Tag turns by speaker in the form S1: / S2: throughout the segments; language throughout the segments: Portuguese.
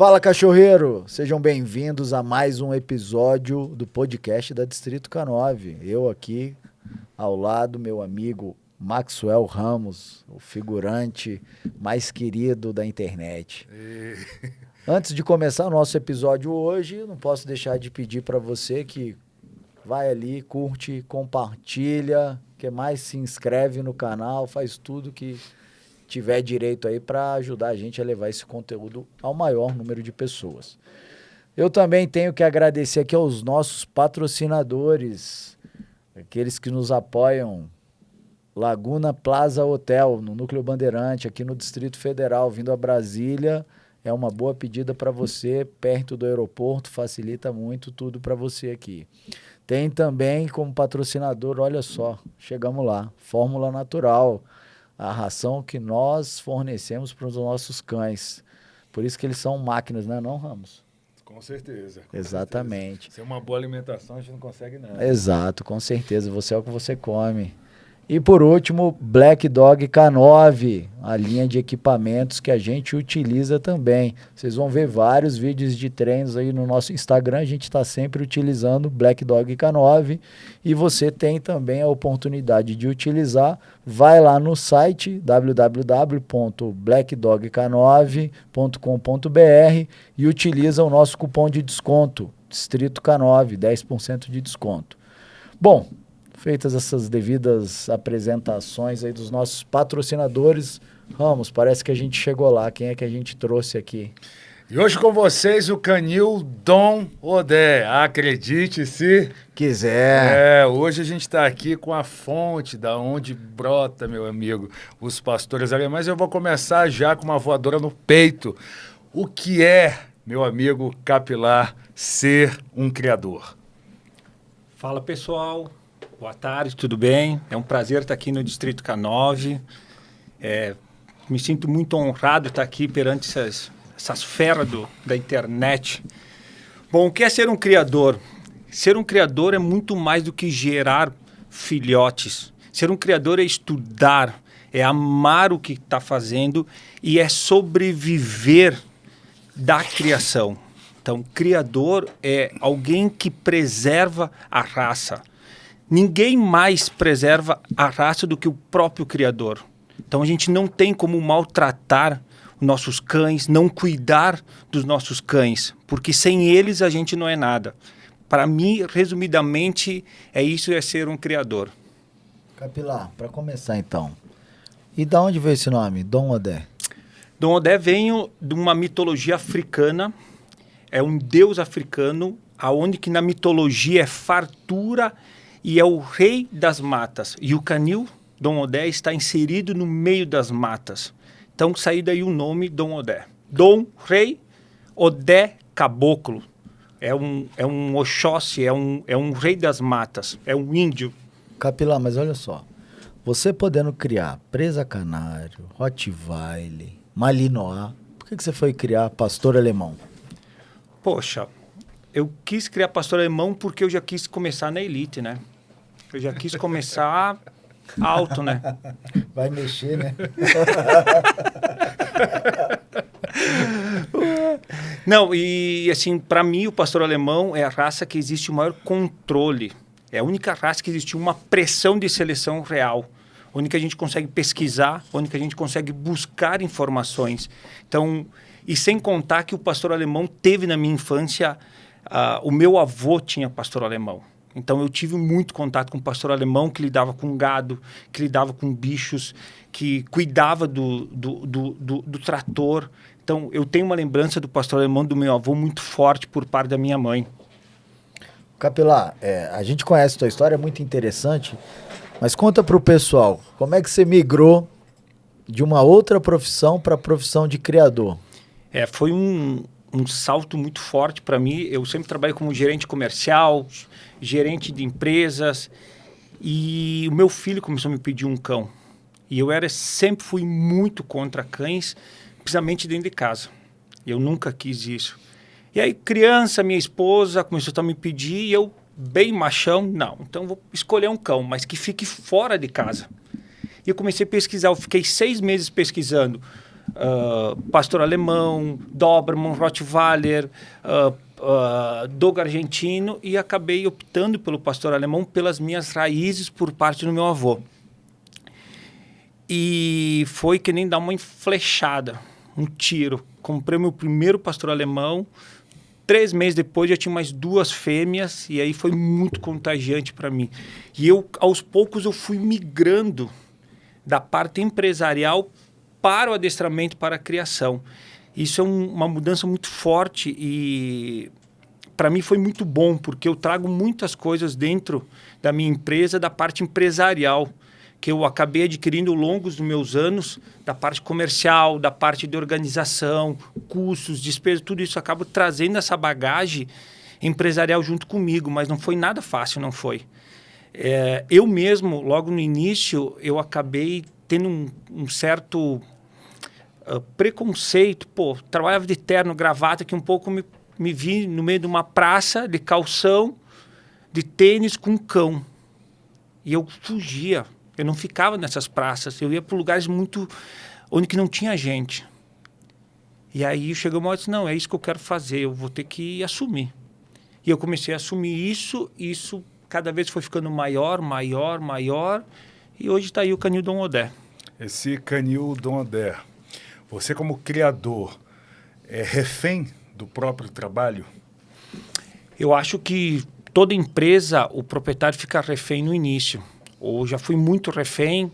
S1: Fala, cachorreiro! Sejam bem-vindos a mais um episódio do podcast da Distrito K9. Eu aqui, ao lado, meu amigo Maxwell Ramos, o figurante mais querido da internet. Antes de começar o nosso episódio hoje, não posso deixar de pedir para você que vai ali, curte, compartilha, que mais se inscreve no canal, faz tudo que tiver direito aí para ajudar a gente a levar esse conteúdo ao maior número de pessoas. Eu também tenho que agradecer aqui aos nossos patrocinadores, aqueles que nos apoiam. Laguna Plaza Hotel, no Núcleo Bandeirante, aqui no Distrito Federal, vindo a Brasília, é uma boa pedida para você, perto do aeroporto, facilita muito tudo para você aqui. Tem também como patrocinador, olha só, chegamos lá, Fórmula Natural, a ração que nós fornecemos para os nossos cães. Por isso que eles são máquinas, né, não, Ramos?
S2: Com certeza.
S1: Exatamente.
S2: Sem uma boa alimentação, a gente não consegue nada.
S1: Exato, com certeza. Você é o que você come. E por último, Black Dog K9, a linha de equipamentos que a gente utiliza também. Vocês vão ver vários vídeos de treinos aí no nosso Instagram, a gente está sempre utilizando Black Dog K9 e você tem também a oportunidade de utilizar. Vai lá no site www.blackdogk9.com.br e utiliza o nosso cupom de desconto, Distrito K9, 10% de desconto. Bom, feitas essas devidas apresentações aí dos nossos patrocinadores, Ramos, parece que a gente chegou lá. Quem é que a gente trouxe aqui?
S2: E hoje com vocês o canil Dom Odé. Acredite se
S1: quiser.
S2: Hoje a gente está aqui com a fonte da onde brota, meu amigo, os pastores alemães. Eu vou começar já com uma voadora no peito. O que é, meu amigo Capilar, ser um criador?
S3: Fala, pessoal. Boa tarde, tudo bem? É um prazer estar aqui no Distrito K9. Me sinto muito honrado de estar aqui perante essas feras da internet. Bom, o que é ser um criador? Ser um criador é muito mais do que gerar filhotes. Ser um criador é estudar, é amar o que está fazendo e é sobreviver da criação. Então, criador é alguém que preserva a raça. Ninguém mais preserva a raça do que o próprio criador. Então a gente não tem como maltratar nossos cães, não cuidar dos nossos cães, porque sem eles a gente não é nada. Para mim, resumidamente, isso é ser um criador.
S1: Capilar, para começar então, e da onde veio esse nome, Dom Odé?
S3: Dom Odé veio de uma mitologia africana, é um deus africano, aonde que na mitologia é fartura e é o rei das matas. E o canil Dom Odé está inserido no meio das matas. Então, saiu daí o nome Dom Odé. Dom, rei, Odé, caboclo. É um Oxóssi, é um rei das matas, é um índio.
S1: Capilar, mas olha só. Você podendo criar presa canário, Rottweiler, Malinois, por que você foi criar pastor alemão?
S3: Poxa, eu quis criar pastor alemão porque eu já quis começar na elite, né? Eu já quis começar alto, né?
S1: Vai mexer, né?
S3: Não, e assim, para mim o pastor alemão é a raça que existe o maior controle. É a única raça que existe uma pressão de seleção real. Onde que a gente consegue pesquisar, onde que a gente consegue buscar informações. Então, e sem contar que o pastor alemão teve na minha infância, o meu avô tinha pastor alemão. Então, eu tive muito contato com o pastor alemão que lidava com gado, que lidava com bichos, que cuidava do trator. Então, eu tenho uma lembrança do pastor alemão do meu avô muito forte por parte da minha mãe.
S1: Capilar, a gente conhece a tua história, é muito interessante, mas conta para o pessoal, como é que você migrou de uma outra profissão para a profissão de criador?
S3: Foi um salto muito forte para mim. Eu sempre trabalhei como gerente comercial, gerente de empresas, e o meu filho começou a me pedir um cão. E eu sempre fui muito contra cães, principalmente dentro de casa. Eu nunca quis isso. E aí, criança, minha esposa começou a me pedir, e eu, bem machão, não, então vou escolher um cão, mas que fique fora de casa. E eu comecei a pesquisar, eu fiquei 6 meses pesquisando pastor alemão, Doberman, Rottweiler, Dogo argentino, e acabei optando pelo pastor alemão pelas minhas raízes por parte do meu avô. E foi que nem dar uma flechada, um tiro. Comprei meu primeiro pastor alemão, 3 meses depois já tinha mais 2 fêmeas, e aí foi muito contagiante para mim. E aos poucos eu fui migrando da parte empresarial para o adestramento, para a criação. Isso é uma mudança muito forte e para mim foi muito bom, porque eu trago muitas coisas dentro da minha empresa, da parte empresarial, que eu acabei adquirindo ao longo dos meus anos, da parte comercial, da parte de organização, custos, despesas, tudo isso eu acabo trazendo essa bagagem empresarial junto comigo, mas não foi nada fácil, não foi. Eu mesmo, logo no início, eu acabei tendo um certo preconceito. Pô, trabalhava de terno, gravata, que um pouco me vi no meio de uma praça de calção, de tênis com um cão. E eu fugia. Eu não ficava nessas praças. Eu ia para lugares onde que não tinha gente. E aí chegou uma hora e disse, não, é isso que eu quero fazer. Eu vou ter que assumir. E eu comecei a assumir isso. E isso cada vez foi ficando maior. E hoje está aí o Canil Dom Odé.
S2: Esse Canil Dom Odé, você como criador, é refém do próprio trabalho?
S3: Eu acho que toda empresa, o proprietário fica refém no início. Ou já fui muito refém,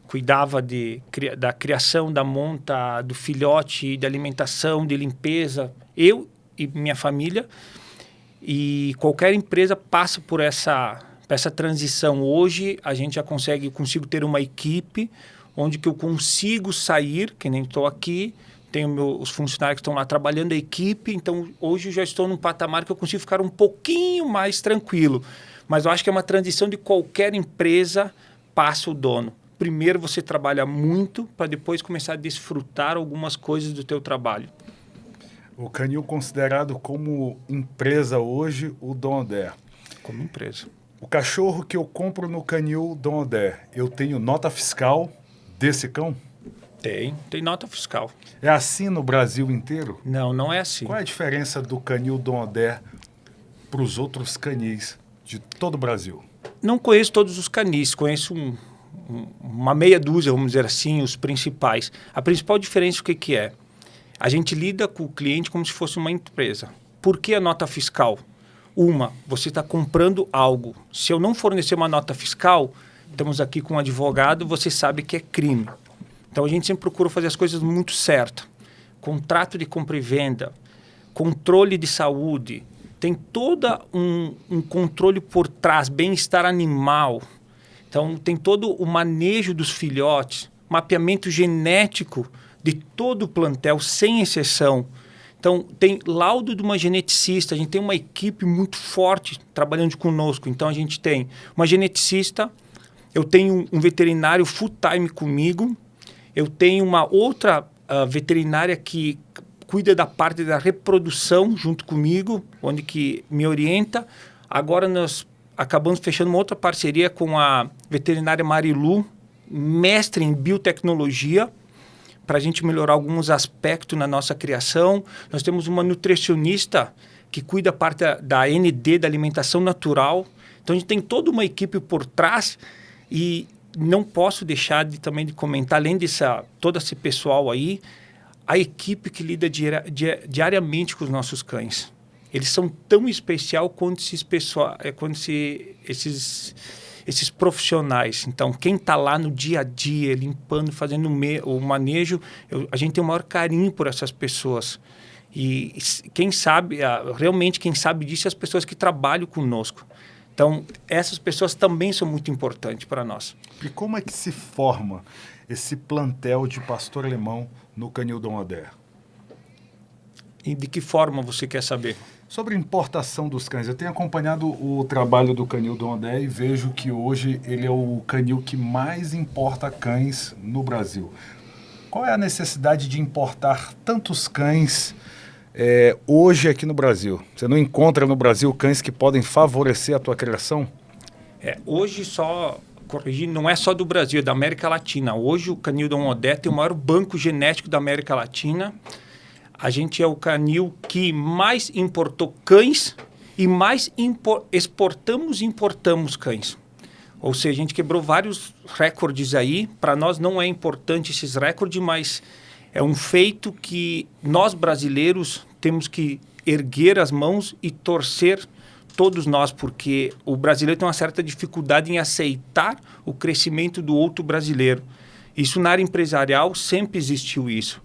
S3: cuidava da criação, da monta, do filhote, da alimentação, de limpeza, eu e minha família. E qualquer empresa passa por essa transição. Hoje a gente já consigo ter uma equipe onde que eu consigo sair, que nem estou aqui, tenho os funcionários que estão lá trabalhando, a equipe, então hoje eu já estou num patamar que eu consigo ficar um pouquinho mais tranquilo. Mas eu acho que é uma transição de qualquer empresa, passa o dono. Primeiro você trabalha muito para depois começar a desfrutar algumas coisas do teu trabalho.
S2: O Canil considerado como empresa hoje, o Dom Odé.
S3: Como empresa.
S2: O cachorro que eu compro no Canil Dom Odé, eu tenho nota fiscal desse cão?
S3: Tem nota fiscal.
S2: É assim no Brasil inteiro?
S3: Não, não é assim.
S2: Qual é a diferença do Canil Dom Odé para os outros canis de todo o Brasil?
S3: Não conheço todos os canis, conheço uma meia dúzia, vamos dizer assim, os principais. A principal diferença o que é? A gente lida com o cliente como se fosse uma empresa. Por que a nota fiscal? Você está comprando algo. Se eu não fornecer uma nota fiscal, estamos aqui com um advogado, você sabe que é crime. Então a gente sempre procura fazer as coisas muito certas. Contrato de compra e venda, controle de saúde, tem todo um controle por trás, bem-estar animal. Então tem todo o manejo dos filhotes, mapeamento genético de todo o plantel, sem exceção. Então tem laudo de uma geneticista, a gente tem uma equipe muito forte trabalhando conosco. Então a gente tem uma geneticista, eu tenho um veterinário full-time comigo, eu tenho uma outra veterinária que cuida da parte da reprodução junto comigo, onde que me orienta. Agora nós acabamos fechando uma outra parceria com a veterinária Marilu, mestre em biotecnologia, para a gente melhorar alguns aspectos na nossa criação. Nós temos uma nutricionista que cuida da parte da ND, da alimentação natural. Então a gente tem toda uma equipe por trás e não posso deixar também de comentar, além todo esse pessoal aí, a equipe que lida diariamente com os nossos cães. Eles são tão especial quanto esses profissionais. Então, quem está lá no dia a dia, limpando, fazendo o manejo, a gente tem o maior carinho por essas pessoas. E quem sabe disso é as pessoas que trabalham conosco. Então, essas pessoas também são muito importantes para nós.
S2: E como é que se forma esse plantel de pastor alemão no Canil Dom Odé?
S3: E de que forma você quer saber?
S2: Sobre a importação dos cães. Eu tenho acompanhado o trabalho do Canil Dom Odé e vejo que hoje ele é o canil que mais importa cães no Brasil. Qual é a necessidade de importar tantos cães hoje aqui no Brasil? Você não encontra no Brasil cães que podem favorecer a tua criação?
S3: Hoje só corrigir, não é só do Brasil, é da América Latina. Hoje o canil Dom Odé tem o maior banco genético da América Latina. A gente é o canil que mais importou cães e mais exportamos e importamos cães. Ou seja, a gente quebrou vários recordes aí. Para nós não é importante esses recordes, mas é um feito que nós brasileiros temos que erguer as mãos e torcer todos nós, porque o brasileiro tem uma certa dificuldade em aceitar o crescimento do outro brasileiro. Isso na área empresarial sempre existiu isso.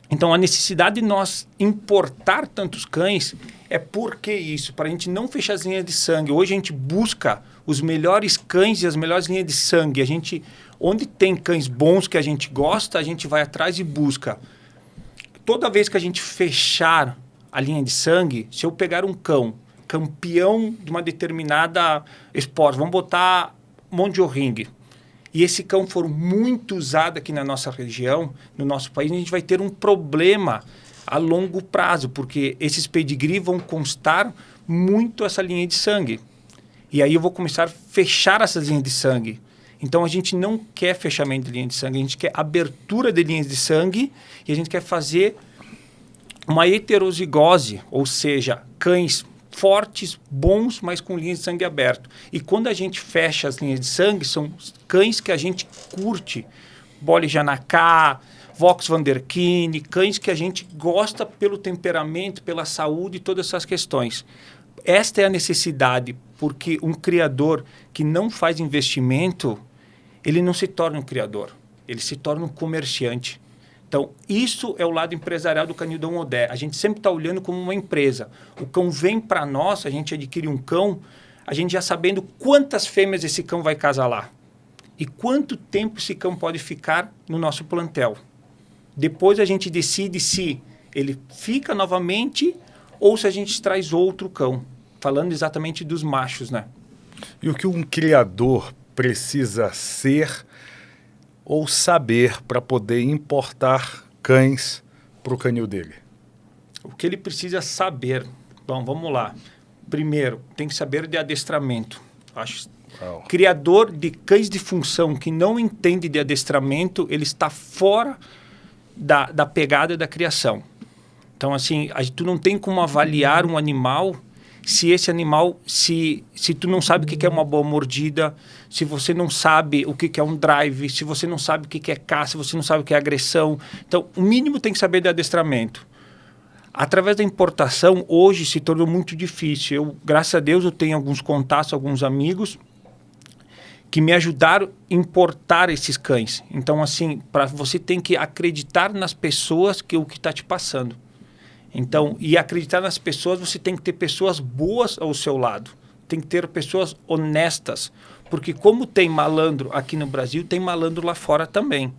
S3: Então, a necessidade de nós importar tantos cães é porque isso, para a gente não fechar as linhas de sangue. Hoje a gente busca os melhores cães e as melhores linhas de sangue. A gente, onde tem cães bons que a gente gosta, a gente vai atrás e busca. Toda vez que a gente fechar a linha de sangue, se eu pegar um cão campeão de uma determinada esporte, vamos botar Mondial-Ring, e esse cão for muito usado aqui na nossa região, no nosso país, a gente vai ter um problema a longo prazo, porque esses pedigree vão constar muito essa linha de sangue. E aí eu vou começar a fechar essas linhas de sangue. Então, a gente não quer fechamento de linha de sangue, a gente quer abertura de linhas de sangue e a gente quer fazer uma heterozigose, ou seja, cães fortes, bons, mas com linhas de sangue aberto. E quando a gente fecha as linhas de sangue, são cães que a gente curte. Bole Janacá, Vox Vanderkine, cães que a gente gosta pelo temperamento, pela saúde e todas essas questões. Esta é a necessidade, porque um criador que não faz investimento, ele não se torna um criador, ele se torna um comerciante. Então, isso é o lado empresarial do canil Dom Odé. A gente sempre está olhando como uma empresa. O cão vem para nós, a gente adquire um cão, a gente já sabendo quantas fêmeas esse cão vai casalar e quanto tempo esse cão pode ficar no nosso plantel. Depois a gente decide se ele fica novamente ou se a gente traz outro cão, falando exatamente dos machos, né?
S2: E o que um criador precisa ser ou saber para poder importar cães para o canil dele?
S3: O que ele precisa saber? Bom, vamos lá. Primeiro, tem que saber de adestramento. Criador de cães de função que não entende de adestramento, ele está fora da pegada da criação. Então, assim, tu não tem como avaliar um animal se esse animal, se tu não sabe o que é uma boa mordida, se você não sabe o que é um drive, se você não sabe o que é caça, se você não sabe o que é agressão. Então, o mínimo tem que saber de adestramento. Através da importação, hoje se tornou muito difícil. Eu, graças a Deus, eu tenho alguns contatos, alguns amigos que me ajudaram a importar esses cães. Então, assim, você tem que acreditar nas pessoas que o que está te passando. Então, e acreditar nas pessoas, você tem que ter pessoas boas ao seu lado. Tem que ter pessoas honestas. Porque como tem malandro aqui no Brasil, tem malandro lá fora também.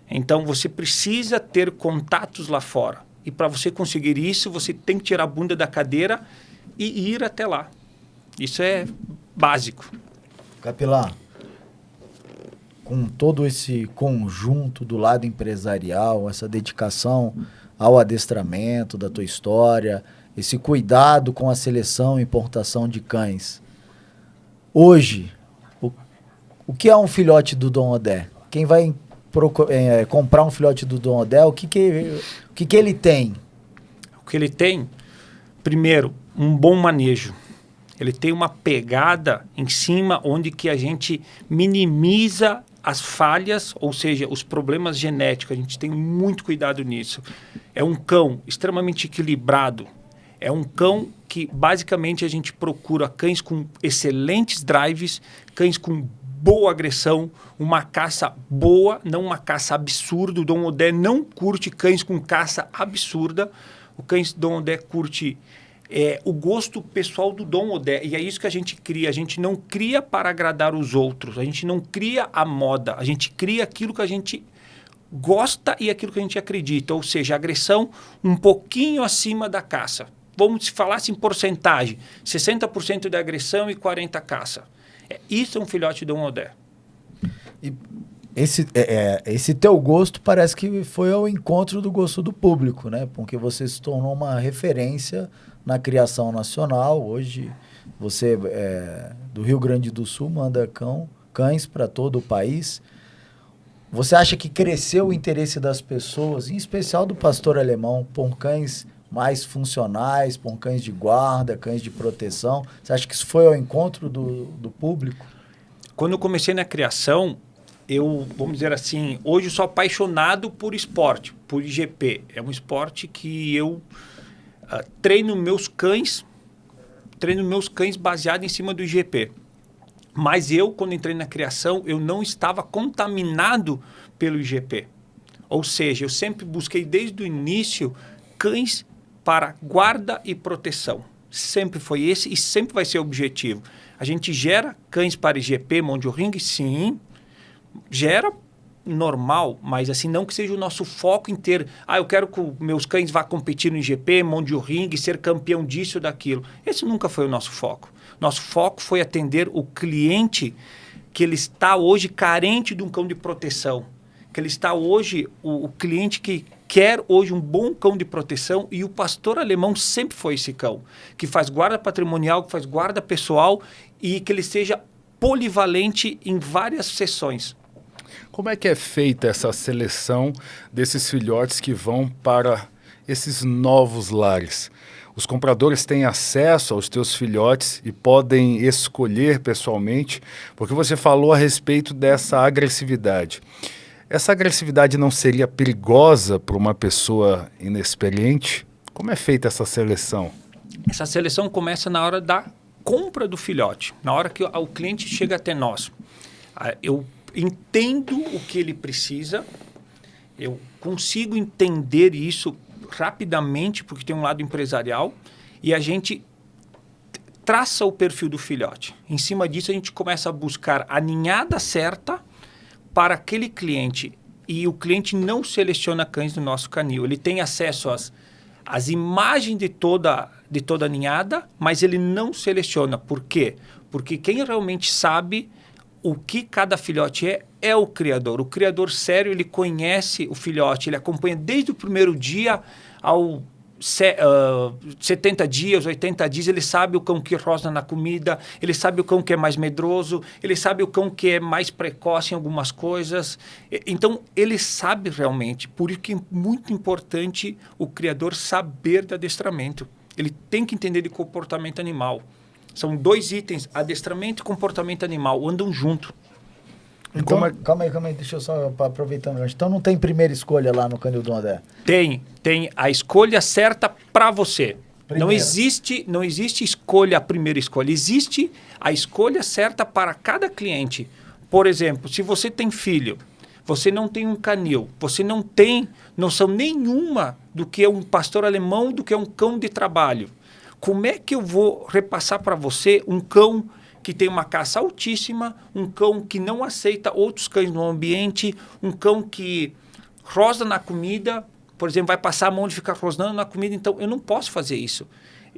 S3: Então, você precisa ter contatos lá fora. E para você conseguir isso, você tem que tirar a bunda da cadeira e ir até lá. Isso é básico.
S1: Capilá, com todo esse conjunto do lado empresarial, essa dedicação ao adestramento da tua história, esse cuidado com a seleção e importação de cães. Hoje, o que é um filhote do Dom Odé? Quem vai comprar um filhote do Dom Odé, o que ele tem?
S3: O que ele tem, primeiro, um bom manejo. Ele tem uma pegada em cima onde que a gente minimiza as falhas, ou seja, os problemas genéticos. A gente tem muito cuidado nisso. É um cão extremamente equilibrado. É um cão que, basicamente, a gente procura cães com excelentes drives, cães com boa agressão, uma caça boa, não uma caça absurda. O Dom Odé não curte cães com caça absurda. O cães Dom Odé curte o gosto pessoal do Dom Odé. E é isso que a gente cria. A gente não cria para agradar os outros. A gente não cria a moda. A gente cria aquilo que a gente gosta e aquilo que a gente acredita. Ou seja, agressão um pouquinho acima da caça. Vamos falar assim, porcentagem. 60% de agressão e 40% caça. Isso é um filhote Dom Odé.
S1: E esse teu gosto parece que foi ao encontro do gosto do público, né? Porque você se tornou uma referência na criação nacional. Hoje você do Rio Grande do Sul manda cães para todo o país. Você acha que cresceu o interesse das pessoas, em especial do pastor alemão, por cães mais funcionais, por cães de guarda, cães de proteção? Você acha que isso foi ao encontro do público?
S3: Quando eu comecei na criação, vamos dizer assim, hoje eu sou apaixonado por esporte, por IGP. É um esporte que eu treino meus cães baseado em cima do IGP. Mas quando entrei na criação, eu não estava contaminado pelo IGP. Ou seja, eu sempre busquei desde o início cães para guarda e proteção. Sempre foi esse e sempre vai ser o objetivo. A gente gera cães para IGP, Mondial Ring, sim, gera normal, mas assim, não que seja o nosso foco em ter, eu quero que meus cães vá competir no IGP, Mondial Ring, ser campeão disso ou daquilo. Esse nunca foi o nosso foco. Nosso foco foi atender o cliente que ele está hoje carente de um cão de proteção, que ele está hoje, o cliente que quer hoje um bom cão de proteção, e o pastor alemão sempre foi esse cão, que faz guarda patrimonial, que faz guarda pessoal e que ele seja polivalente em várias sessões.
S2: Como é que é feita essa seleção desses filhotes que vão para esses novos lares? Os compradores têm acesso aos teus filhotes e podem escolher pessoalmente, porque você falou a respeito dessa agressividade. Essa agressividade não seria perigosa para uma pessoa inexperiente? Como é feita essa seleção?
S3: Essa seleção começa na hora da compra do filhote, na hora que o cliente chega até nós. Eu entendo o que ele precisa, eu consigo entender isso rapidamente, porque tem um lado empresarial, e a gente traça o perfil do filhote. Em cima disso, a gente começa a buscar a ninhada certa para aquele cliente. E o cliente não seleciona cães do nosso canil. Ele tem acesso às imagens de toda a ninhada, mas ele não seleciona. Por quê? Porque quem realmente sabe o que cada filhote é o criador. O criador sério, ele conhece o filhote, ele acompanha desde o primeiro dia ao 70 dias, 80 dias, ele sabe o cão que rosna na comida, ele sabe o cão que é mais medroso, ele sabe o cão que é mais precoce em algumas coisas. Então, ele sabe realmente. Por isso que é muito importante o criador saber de adestramento. Ele tem que entender de comportamento animal. São dois itens, adestramento e comportamento animal, andam junto.
S1: Então, calma aí, deixa eu só aproveitando. Então não tem primeira escolha lá no Canil do André?
S3: Tem a escolha certa para você. Não existe escolha, a primeira escolha. Existe a escolha certa para cada cliente. Por exemplo, se você tem filho, você não tem um canil, você não tem noção nenhuma do que é um pastor alemão, do que é um cão de trabalho. Como é que eu vou repassar para você um cão que tem uma caça altíssima, um cão que não aceita outros cães no ambiente, um cão que rosna na comida, por exemplo, vai passar a mão de ficar rosnando na comida? Então, eu não posso fazer isso.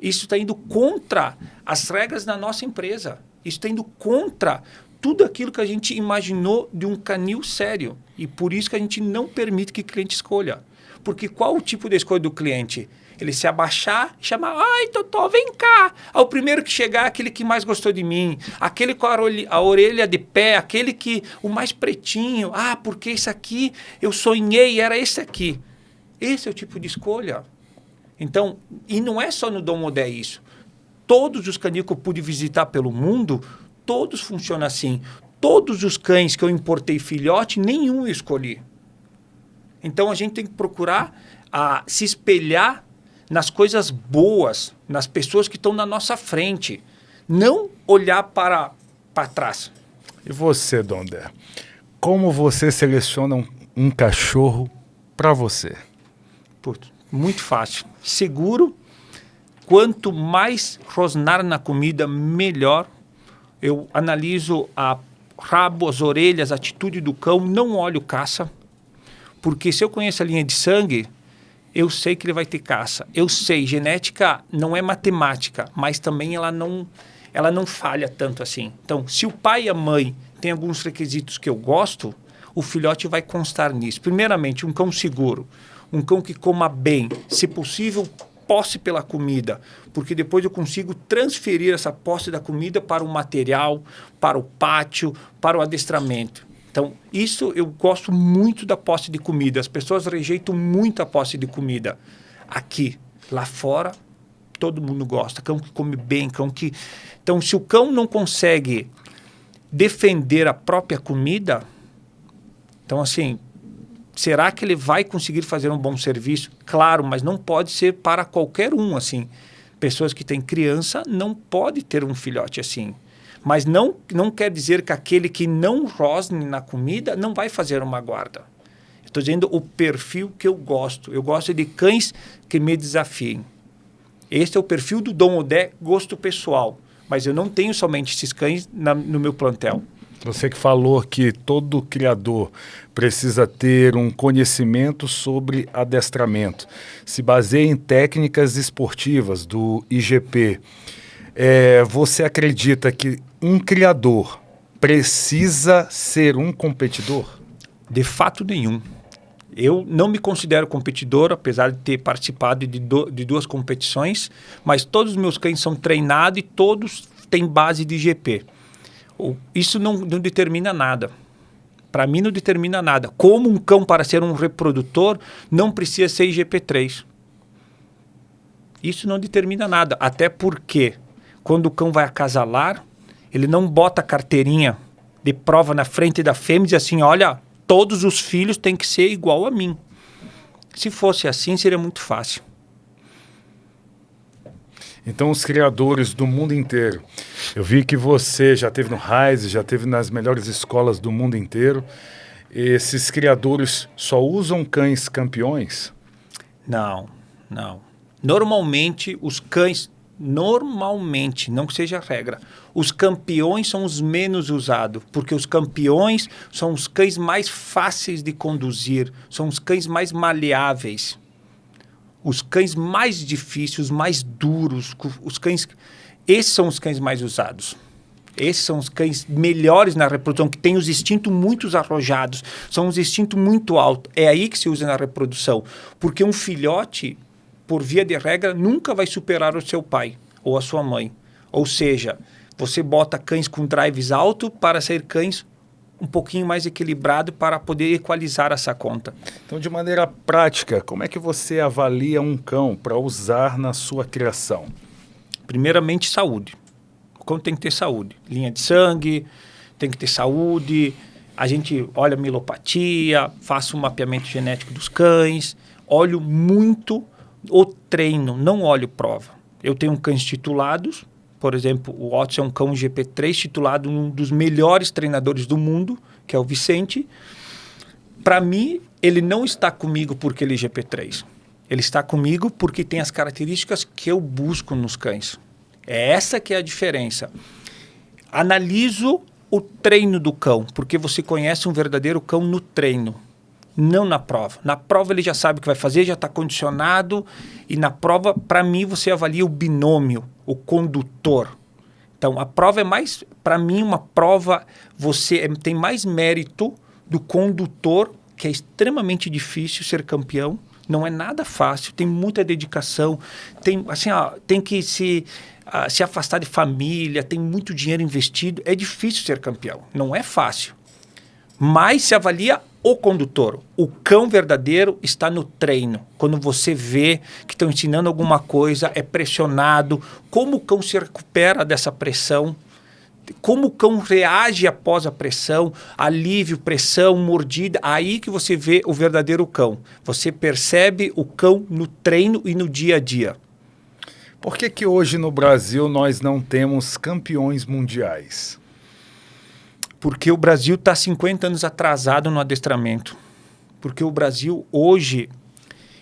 S3: Isso está indo contra as regras da nossa empresa. Isso está indo contra tudo aquilo que a gente imaginou de um canil sério. E por isso que a gente não permite que o cliente escolha. Porque qual o tipo de escolha do cliente? Ele se abaixar e chamar, ai, Totó, vem cá. O primeiro que chegar, aquele que mais gostou de mim, aquele com a orelha de pé, aquele o mais pretinho. Porque esse aqui eu sonhei, era esse aqui. Esse é o tipo de escolha. Então, e não é só no Dom Modé isso. Todos os canis que eu pude visitar pelo mundo, todos funcionam assim. Todos os cães que eu importei filhote, nenhum eu escolhi. Então, a gente tem que procurar se espelhar nas coisas boas, nas pessoas que estão na nossa frente. Não olhar para trás.
S2: E você, Dondé? Como você seleciona um cachorro para você?
S3: Muito fácil. Seguro. Quanto mais rosnar na comida, melhor. Eu analiso a rabo, as orelhas, a atitude do cão. Não olho caça. Porque se eu conheço a linha de sangue, eu sei que ele vai ter caça. Eu sei, genética não é matemática, mas também ela não falha tanto assim. Então, se o pai e a mãe têm alguns requisitos que eu gosto, o filhote vai constar nisso. Primeiramente, um cão seguro, um cão que coma bem, se possível, posse pela comida, porque depois eu consigo transferir essa posse da comida para o material, para o pátio, para o adestramento. Então, isso eu gosto muito da posse de comida. As pessoas rejeitam muito a posse de comida. Aqui, lá fora, todo mundo gosta. Cão que come bem, cão que... Então, se o cão não consegue defender a própria comida, então, assim, será que ele vai conseguir fazer um bom serviço? Claro, mas não pode ser para qualquer um, assim. Pessoas que têm criança não pode ter um filhote assim. Mas não quer dizer que aquele que não rosne na comida não vai fazer uma guarda. Estou dizendo o perfil que eu gosto. Eu gosto de cães que me desafiem. Este é o perfil do Dom Odé, gosto pessoal. Mas eu não tenho somente esses cães no meu plantel.
S2: Você que falou que todo criador precisa ter um conhecimento sobre adestramento. Se baseia em técnicas esportivas do IGP. Você acredita que um criador precisa ser um competidor?
S3: De fato nenhum. Eu não me considero competidor, apesar de ter participado de 2 competições, mas todos os meus cães são treinados e todos têm base de IGP. Isso não determina nada. Para mim não determina nada. Como um cão, para ser um reprodutor, não precisa ser IGP3. Isso não determina nada. Até porque, quando o cão vai acasalar, ele não bota a carteirinha de prova na frente da fêmea e diz assim, olha, todos os filhos têm que ser igual a mim. Se fosse assim, seria muito fácil.
S2: Então, os criadores do mundo inteiro. Eu vi que você já esteve no Rise, já esteve nas melhores escolas do mundo inteiro. Esses criadores só usam cães campeões?
S3: Não. Normalmente, os cães... Normalmente, não que seja a regra, os campeões são os menos usados, porque os campeões são os cães mais fáceis de conduzir, são os cães mais maleáveis. Os cães mais difíceis, os mais duros, esses são os cães mais usados. Esses são os cães melhores na reprodução, que têm os instintos muito arrojados, são os instintos muito altos. É aí que se usa na reprodução, porque um filhote, por via de regra, nunca vai superar o seu pai ou a sua mãe. Ou seja, você bota cães com drives altos para ser cães um pouquinho mais equilibrado para poder equalizar essa conta.
S2: Então, de maneira prática, como é que você avalia um cão para usar na sua criação?
S3: Primeiramente, saúde. O cão tem que ter saúde. Linha de sangue, tem que ter saúde. A gente olha a mielopatia, faça um mapeamento genético dos cães. Olho muito o treino, não olho prova. Eu tenho cães titulados. Por exemplo, o Otto é um cão GP3 titulado um dos melhores treinadores do mundo, que é o Vicente. Para mim, ele não está comigo porque ele é GP3. Ele está comigo porque tem as características que eu busco nos cães. É essa que é a diferença. Analiso o treino do cão, porque você conhece um verdadeiro cão no treino, não na prova. Na prova ele já sabe o que vai fazer, já está condicionado, e na prova, para mim, você avalia o binômio, o condutor. Então, a prova é mais, para mim, uma prova, tem mais mérito do condutor, que é extremamente difícil ser campeão, não é nada fácil, tem muita dedicação, tem que se afastar de família, tem muito dinheiro investido, é difícil ser campeão, não é fácil. Mas se avalia o condutor. O cão verdadeiro está no treino. Quando você vê que estão ensinando alguma coisa, é pressionado, como o cão se recupera dessa pressão, como o cão reage após a pressão, alívio, pressão, mordida, aí que você vê o verdadeiro cão. Você percebe o cão no treino e no dia a dia.
S2: Por que hoje no Brasil nós não temos campeões mundiais?
S3: Porque o Brasil está 50 anos atrasado no adestramento. Porque o Brasil, hoje,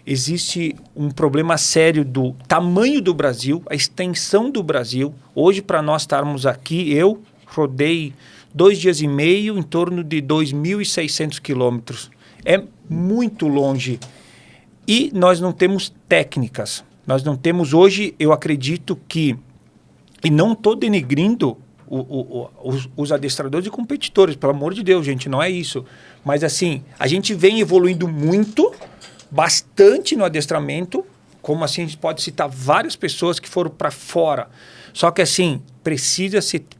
S3: existe um problema sério do tamanho do Brasil, a extensão do Brasil. Hoje, para nós estarmos aqui, eu rodei 2 dias e meio, em torno de 2.600 quilômetros. É muito longe. E nós não temos técnicas. Nós não temos hoje, eu acredito que, e não estou denegrindo os adestradores e competidores, pelo amor de Deus, gente, não é isso. Mas assim, a gente vem evoluindo muito, bastante no adestramento, Como assim, a gente pode citar várias pessoas que foram para fora. Só que assim,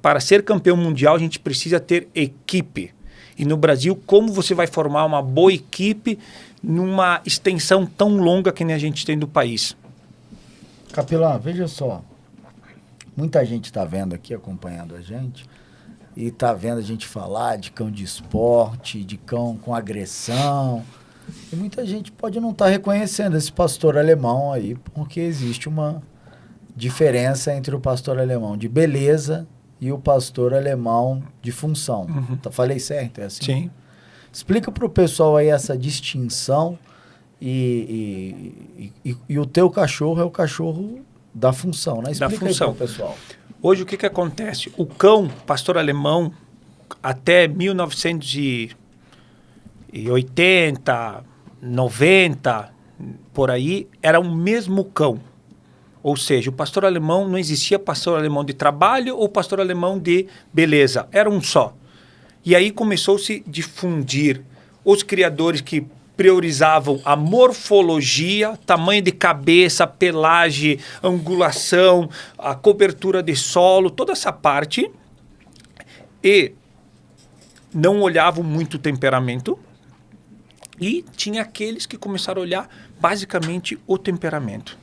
S3: para ser campeão mundial, a gente precisa ter equipe. E no Brasil, como você vai formar uma boa equipe numa extensão tão longa que nem a gente tem do país?
S1: Capilão, veja só. Muita gente está vendo aqui, acompanhando a gente, e está vendo a gente falar de cão de esporte, de cão com agressão. E muita gente pode não estar reconhecendo esse pastor alemão aí, porque existe uma diferença entre o pastor alemão de beleza e o pastor alemão de função. Falei certo? É assim?
S3: Sim.
S1: Explica para o pessoal aí essa distinção e o teu cachorro é o cachorro da função, né? Explica aí para o pessoal.
S3: Hoje o que acontece? O cão pastor alemão até 1980, 90, por aí, era o mesmo cão. Ou seja, o pastor alemão, não existia pastor alemão de trabalho ou pastor alemão de beleza. Era um só. E aí começou a se difundir os criadores que priorizavam a morfologia, tamanho de cabeça, pelagem, angulação, a cobertura de solo, toda essa parte. E não olhavam muito o temperamento. E tinha aqueles que começaram a olhar basicamente o temperamento.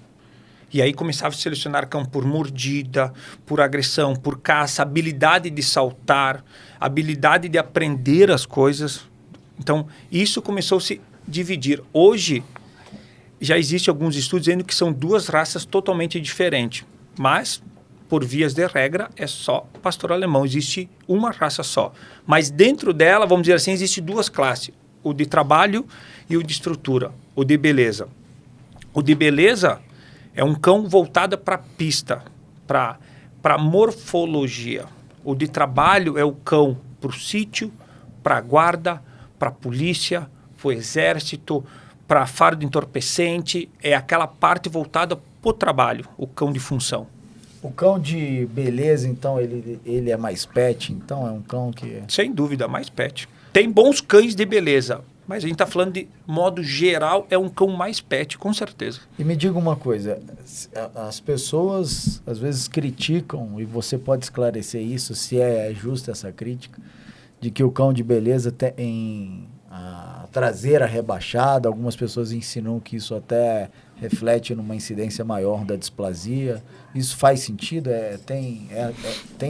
S3: E aí começava a selecionar cão por mordida, por agressão, por caça, habilidade de saltar, habilidade de aprender as coisas. Então, isso começou a se dividir. Hoje, já existem alguns estudos dizendo que são duas raças totalmente diferentes. Mas, por vias de regra, é só pastor alemão. Existe uma raça só. Mas dentro dela, vamos dizer assim, existem duas classes. O de trabalho e o de estrutura. O de beleza. O de beleza é um cão voltado para a pista, para morfologia. O de trabalho é o cão para o sítio, para a guarda, para a polícia, para o exército, para fardo entorpecente. É aquela parte voltada para o trabalho, o cão de função.
S1: O cão de beleza, então, ele é mais pet? Então, é um cão que...
S3: Sem dúvida, mais pet. Tem bons cães de beleza, mas a gente está falando de modo geral, é um cão mais pet, com certeza.
S1: E me diga uma coisa, as pessoas às vezes criticam, e você pode esclarecer isso, se é justa essa crítica, de que o cão de beleza tem a traseira rebaixada, algumas pessoas insinuam que isso até reflete numa incidência maior da displasia. Isso faz sentido? Tem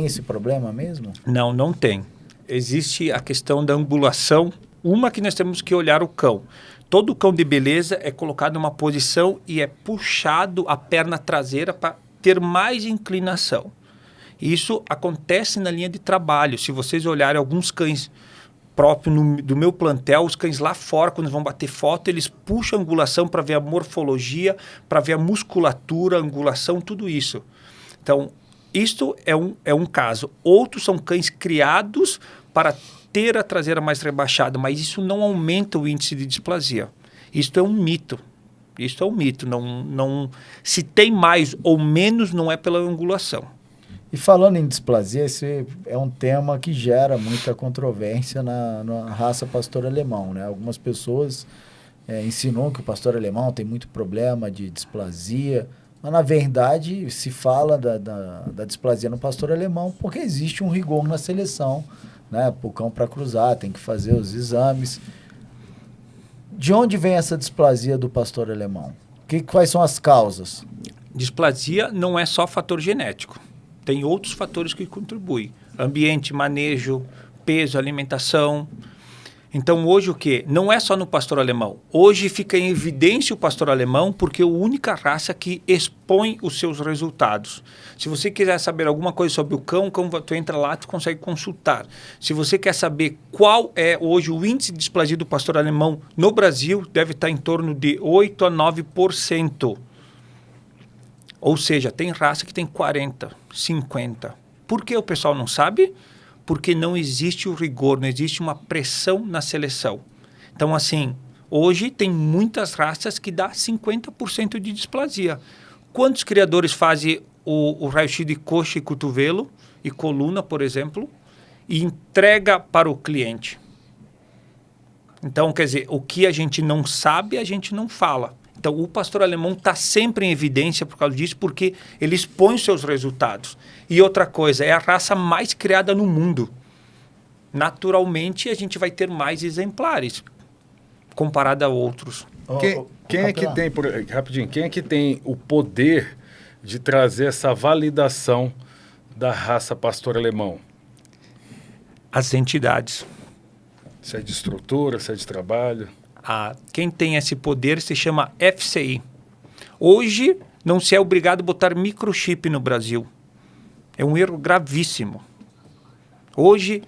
S1: esse problema mesmo?
S3: Não, não tem. Existe a questão da angulação. Uma que nós temos que olhar o cão. Todo cão de beleza é colocado em uma posição e é puxado a perna traseira para ter mais inclinação. Isso acontece na linha de trabalho. Se vocês olharem alguns cães próprios do meu plantel, os cães lá fora, quando vão bater foto, eles puxam a angulação para ver a morfologia, para ver a musculatura, a angulação, tudo isso. Então, isto é um caso. Outros são cães criados para ter a traseira mais rebaixada, mas isso não aumenta o índice de displasia. Isto é um mito. Isto é um mito. Não, se tem mais ou menos, não é pela angulação.
S1: E falando em displasia, esse é um tema que gera muita controvérsia na raça pastor alemão, né? Algumas pessoas insinuam que o pastor alemão tem muito problema de displasia, mas na verdade se fala da displasia no pastor alemão porque existe um rigor na seleção, né? O cão para cruzar tem que fazer os exames. De onde vem essa displasia do pastor alemão? Quais são as causas?
S3: Displasia não é só fator genético. Tem outros fatores que contribuem. Ambiente, manejo, peso, alimentação. Então, hoje o quê? Não é só no pastor alemão. Hoje fica em evidência o pastor alemão porque é a única raça que expõe os seus resultados. Se você quiser saber alguma coisa sobre o cão, tu entra lá e tu consegue consultar. Se você quer saber qual é hoje o índice de displasia do pastor alemão no Brasil, deve estar em torno de 8 a 9%. Ou seja, tem raça que tem 40, 50. Por que o pessoal não sabe? Porque não existe o rigor, não existe uma pressão na seleção. Então, assim, hoje tem muitas raças que dá 50% de displasia. Quantos criadores fazem o raio-x de coxa e cotovelo e coluna, por exemplo, e entrega para o cliente? Então, quer dizer, o que a gente não sabe, a gente não fala. Então, o pastor alemão está sempre em evidência por causa disso, porque ele expõe os seus resultados. E outra coisa, é a raça mais criada no mundo. Naturalmente, a gente vai ter mais exemplares, comparado a outros.
S2: Quem é que tem, rapidinho, quem é que tem o poder de trazer essa validação da raça pastor alemão?
S3: As entidades.
S2: Se é de estrutura, se é de trabalho?
S3: Quem tem esse poder se chama FCI. Hoje, não se é obrigado a botar microchip no Brasil. É um erro gravíssimo. Hoje,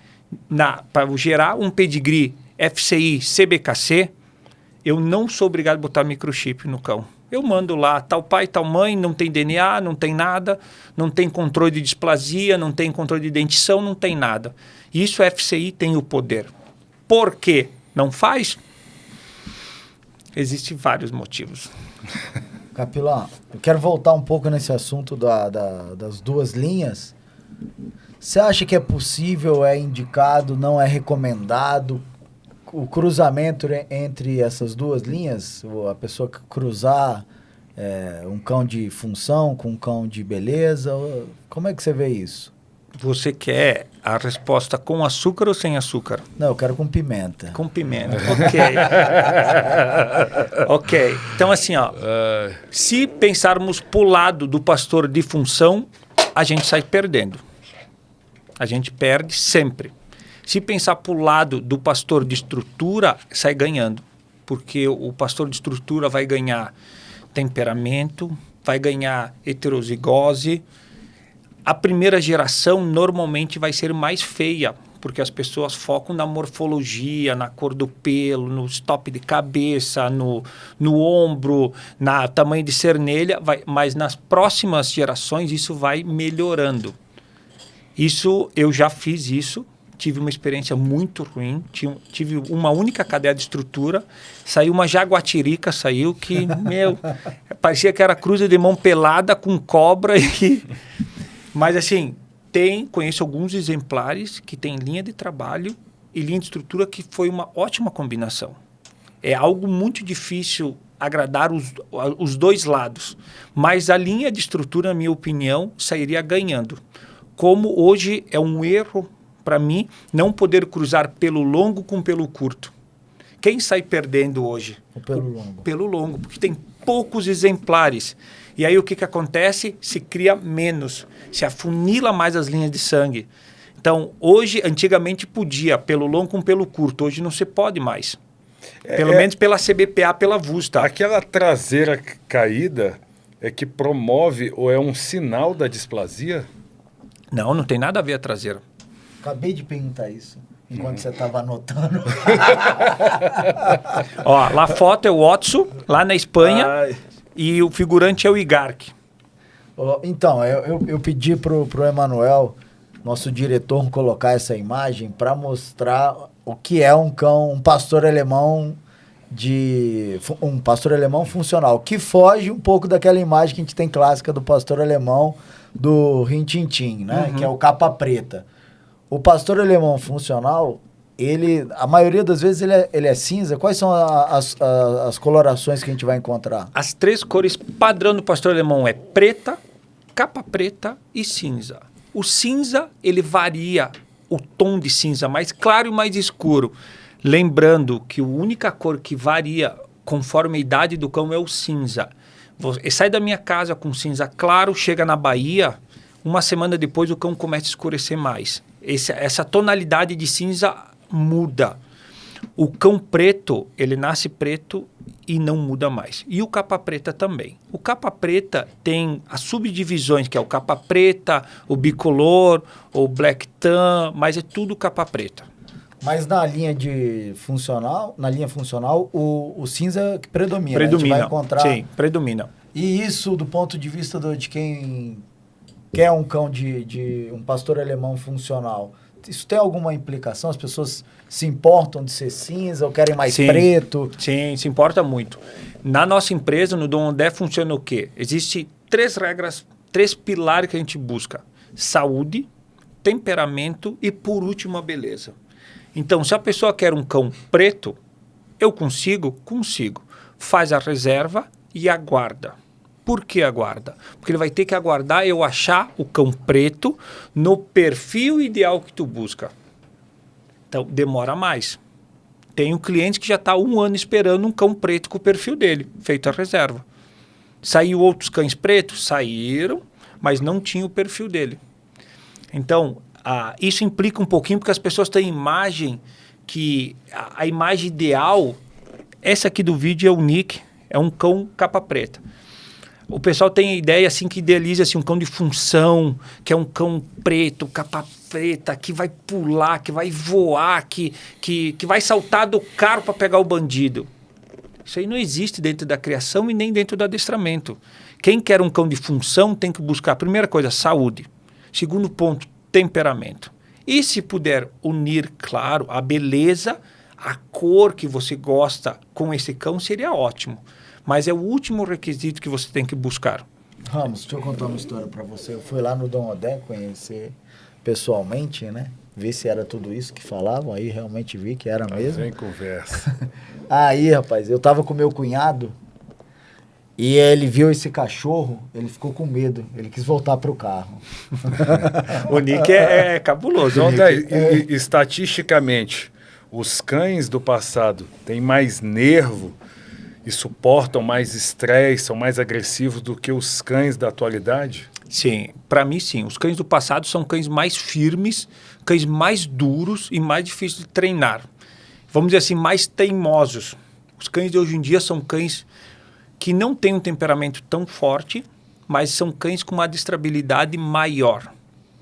S3: para gerar um pedigree FCI CBKC, eu não sou obrigado a botar microchip no cão. Eu mando lá, tal pai, tal mãe, não tem DNA, não tem nada, não tem controle de displasia, não tem controle de dentição, não tem nada. Isso a FCI tem o poder. Por quê? Não faz? Existem vários motivos.
S1: Capilão, eu quero voltar um pouco nesse assunto das duas linhas. Você acha que é possível, é indicado, não é recomendado o cruzamento entre essas duas linhas? A pessoa cruzar um cão de função com um cão de beleza? Como é que você vê isso?
S3: Você quer a resposta com açúcar ou sem açúcar?
S1: Não, eu quero com pimenta.
S3: Com pimenta, ok. Ok, então assim, se pensarmos pro lado do pastor de função, a gente sai perdendo. A gente perde sempre. Se pensar pro lado do pastor de estrutura, sai ganhando. Porque o pastor de estrutura vai ganhar temperamento, vai ganhar heterozigose. A primeira geração normalmente vai ser mais feia, porque as pessoas focam na morfologia, na cor do pelo, no stop de cabeça, no ombro, na tamanho de cernelha, mas nas próximas gerações isso vai melhorando. Isso, eu já fiz isso, tive uma experiência muito ruim, tive uma única cadeia de estrutura, saiu uma jaguatirica, que, parecia que era cruza de mão pelada com cobra e... Mas assim, conheço alguns exemplares que têm linha de trabalho e linha de estrutura que foi uma ótima combinação. É algo muito difícil agradar os dois lados, mas a linha de estrutura, na minha opinião, sairia ganhando. Como hoje é um erro, para mim, não poder cruzar pelo longo com pelo curto. Quem sai perdendo hoje?
S1: O pelo longo.
S3: Pelo longo, porque tem poucos exemplares. E aí o que acontece? Se cria menos, se afunila mais as linhas de sangue. Então, hoje, antigamente podia, pelo longo com pelo curto. Hoje não se pode mais. Pelo menos pela CBPA, pela VUSTA.
S2: Aquela traseira caída é que promove ou é um sinal da displasia?
S3: Não tem nada a ver a traseira.
S1: Acabei de perguntar isso, enquanto você estava anotando.
S3: Lá a foto é o Otso, lá na Espanha. E o figurante é o Igark.
S1: Então, eu pedi pro Emanuel, nosso diretor, colocar essa imagem para mostrar o que é um pastor alemão funcional, que foge um pouco daquela imagem que a gente tem clássica do pastor alemão do Rin-Tin-Tin, né?
S3: Uhum.
S1: Que é o capa preta. O pastor alemão funcional, a maioria das vezes ele é cinza. Quais são as colorações que a gente vai encontrar?
S3: As 3 cores padrão do pastor alemão é preta, capa preta e cinza. O cinza, ele varia o tom de cinza mais claro e mais escuro. Lembrando que a única cor que varia conforme a idade do cão é o cinza. Você sai da minha casa com cinza claro, chega na Bahia, uma semana depois o cão começa a escurecer mais. Essa tonalidade de cinza muda. O cão preto, ele nasce preto e não muda mais. E o capa preta também. O capa preta tem as subdivisões, que é o capa preta, o bicolor, o black tan, mas é tudo capa preta.
S1: Mas na linha funcional, o cinza predomina.
S3: Predomina,
S1: a gente vai encontrar...
S3: sim, predomina.
S1: E isso, do ponto de vista de quem quer um cão um pastor alemão funcional, isso tem alguma implicação? As pessoas se importam de ser cinza ou querem mais preto?
S3: Sim, se importa muito. Na nossa empresa, no Dom Ondé, funciona o quê? Existem 3 regras, 3 pilares que a gente busca. Saúde, temperamento e, por último, a beleza. Então, se a pessoa quer um cão preto, eu consigo. Faz a reserva, e aguarda. Por que aguarda? Porque ele vai ter que aguardar eu achar o cão preto no perfil ideal que tu busca. Então, demora mais. Tem um cliente que já está 1 ano esperando um cão preto com o perfil dele, feito a reserva. Saiu outros cães pretos? Saíram, mas não tinha o perfil dele. Então, isso implica um pouquinho, porque as pessoas têm imagem que a imagem ideal, essa aqui do vídeo é o Nick, é um cão capa preta. O pessoal tem a ideia assim que idealiza assim, um cão de função, que é um cão preto, capa preta, que vai pular, que vai voar, que vai saltar do carro para pegar o bandido. Isso aí não existe dentro da criação e nem dentro do adestramento. Quem quer um cão de função tem que buscar, primeira coisa, saúde. Segundo ponto, temperamento. E se puder unir, claro, a beleza, a cor que você gosta com esse cão, seria ótimo. Mas é o último requisito que você tem que buscar.
S1: Ramos, deixa eu contar uma história para você. Eu fui lá no Dom Odé conhecer pessoalmente, né? Ver se era tudo isso que falavam. Aí realmente vi que era mesmo.
S2: Sem conversa.
S1: Aí, rapaz, eu tava com meu cunhado e ele viu esse cachorro, ele ficou com medo. Ele quis voltar pro carro.
S3: O Nick é cabuloso.
S2: Então, estatisticamente, os cães do passado têm mais nervo e suportam mais estresse, são mais agressivos do que os cães da atualidade?
S3: Sim, para mim sim. Os cães do passado são cães mais firmes, cães mais duros e mais difíceis de treinar. Vamos dizer assim, mais teimosos. Os cães de hoje em dia são cães que não têm um temperamento tão forte, mas são cães com uma adestrabilidade maior.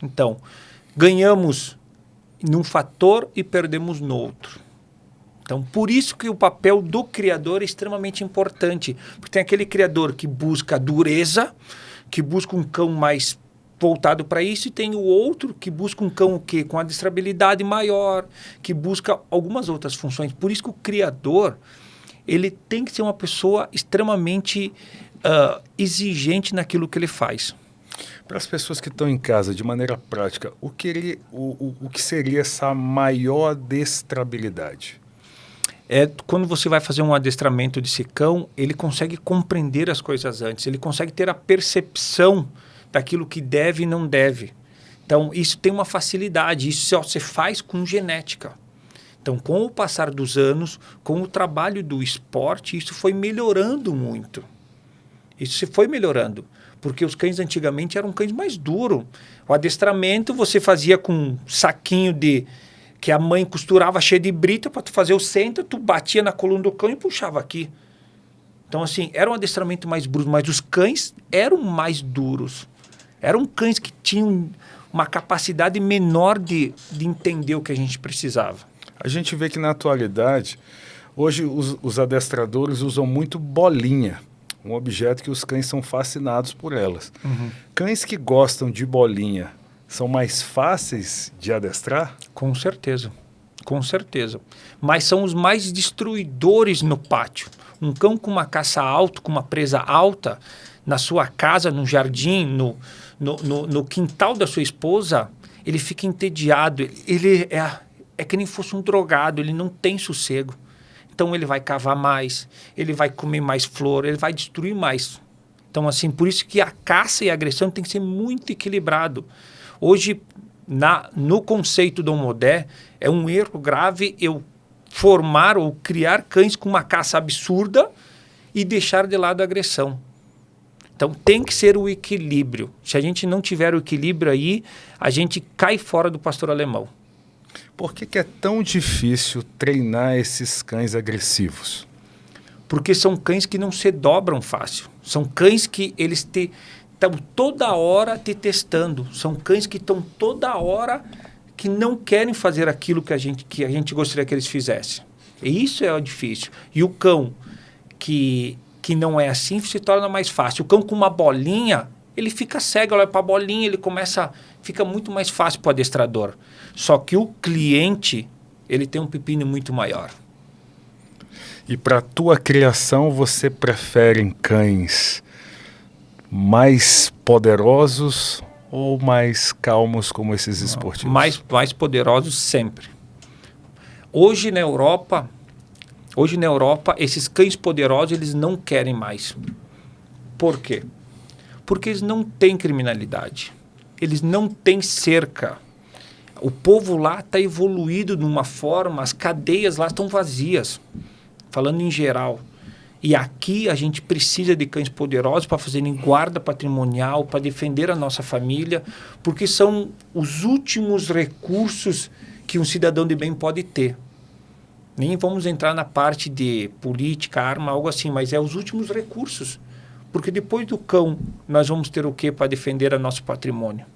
S3: Então, ganhamos num fator e perdemos no outro. Então, por isso que o papel do criador é extremamente importante. Porque tem aquele criador que busca dureza, que busca um cão mais voltado para isso, e tem o outro que busca um cão com adestrabilidade maior, que busca algumas outras funções. Por isso que o criador ele tem que ser uma pessoa extremamente exigente naquilo que ele faz.
S2: Para as pessoas que estão em casa, de maneira prática, o que seria essa maior adestrabilidade?
S3: Quando você vai fazer um adestramento desse cão, ele consegue compreender as coisas antes, ele consegue ter a percepção daquilo que deve e não deve. Então, isso tem uma facilidade, isso só se faz com genética. Então, com o passar dos anos, com o trabalho do esporte, isso foi melhorando muito. Isso se foi melhorando, porque os cães antigamente eram cães mais duros. O adestramento você fazia com um saquinho que a mãe costurava cheio de brita para tu fazer o centro, tu batia na coluna do cão e puxava aqui. Então, assim, era um adestramento mais bruto, mas os cães eram mais duros. Eram cães que tinham uma capacidade menor de entender o que a gente precisava.
S2: A gente vê que na atualidade, hoje os adestradores usam muito bolinha, um objeto que os cães são fascinados por elas.
S3: Uhum.
S2: Cães que gostam de bolinha são mais fáceis de adestrar?
S3: Com certeza, com certeza. Mas são os mais destruidores no pátio. Um cão com uma caça alta, com uma presa alta, na sua casa, no jardim, no quintal da sua esposa, ele fica entediado. Ele é que nem fosse um drogado, ele não tem sossego. Então ele vai cavar mais, ele vai comer mais flor, ele vai destruir mais. Então, assim, por isso que a caça e a agressão tem que ser muito equilibrado. Hoje, no conceito do Modé, é um erro grave eu formar ou criar cães com uma caça absurda e deixar de lado a agressão. Então, tem que ser o equilíbrio. Se a gente não tiver o equilíbrio aí, a gente cai fora do pastor alemão.
S2: Por que é tão difícil treinar esses cães agressivos?
S3: Porque são cães que não se dobram fácil. São cães que eles estão toda hora te testando. São cães que estão toda hora que não querem fazer aquilo que a gente gostaria que eles fizessem. E isso é o difícil. E o cão que não é assim se torna mais fácil. O cão com uma bolinha, ele fica cego, olha para a bolinha, fica muito mais fácil para o adestrador. Só que o cliente, ele tem um pepino muito maior.
S2: E para a tua criação, você prefere cães mais poderosos ou mais calmos como esses esportivos?
S3: Mais poderosos sempre. Hoje na Europa, Hoje na Europa, esses cães poderosos, eles não querem mais. Por quê? Porque eles não têm criminalidade. Eles não têm cerca. O povo lá está evoluído de uma forma, as cadeias lá estão vazias, falando em geral. E aqui a gente precisa de cães poderosos para fazerem guarda patrimonial, para defender a nossa família, porque são os últimos recursos que um cidadão de bem pode ter. Nem vamos entrar na parte de política, arma, algo assim, mas é os últimos recursos. Porque depois do cão, nós vamos ter o quê para defender o nosso patrimônio?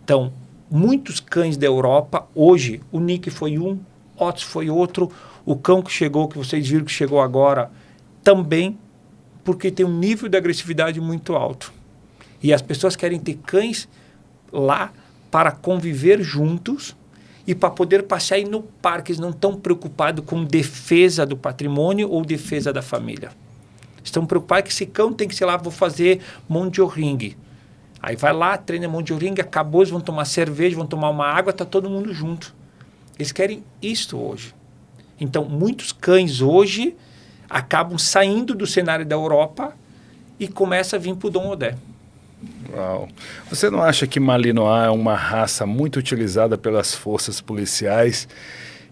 S3: Então, muitos cães da Europa, hoje, o Nick foi um, Otis foi outro, o cão que chegou, que vocês viram que chegou agora, também, porque tem um nível de agressividade muito alto. E as pessoas querem ter cães lá para conviver juntos e para poder passear no parque. Eles não estão preocupados com defesa do patrimônio ou defesa da família. Estão preocupados que esse cão tem que, sei lá, vou fazer monte-ring. Aí vai lá, treina monte-ring, acabou, eles vão tomar cerveja, vão tomar uma água, está todo mundo junto. Eles querem isto hoje. Então, muitos cães hoje acabam saindo do cenário da Europa e começam a vir para o Dom Odé.
S2: Uau. Você não acha que Malinois é uma raça muito utilizada pelas forças policiais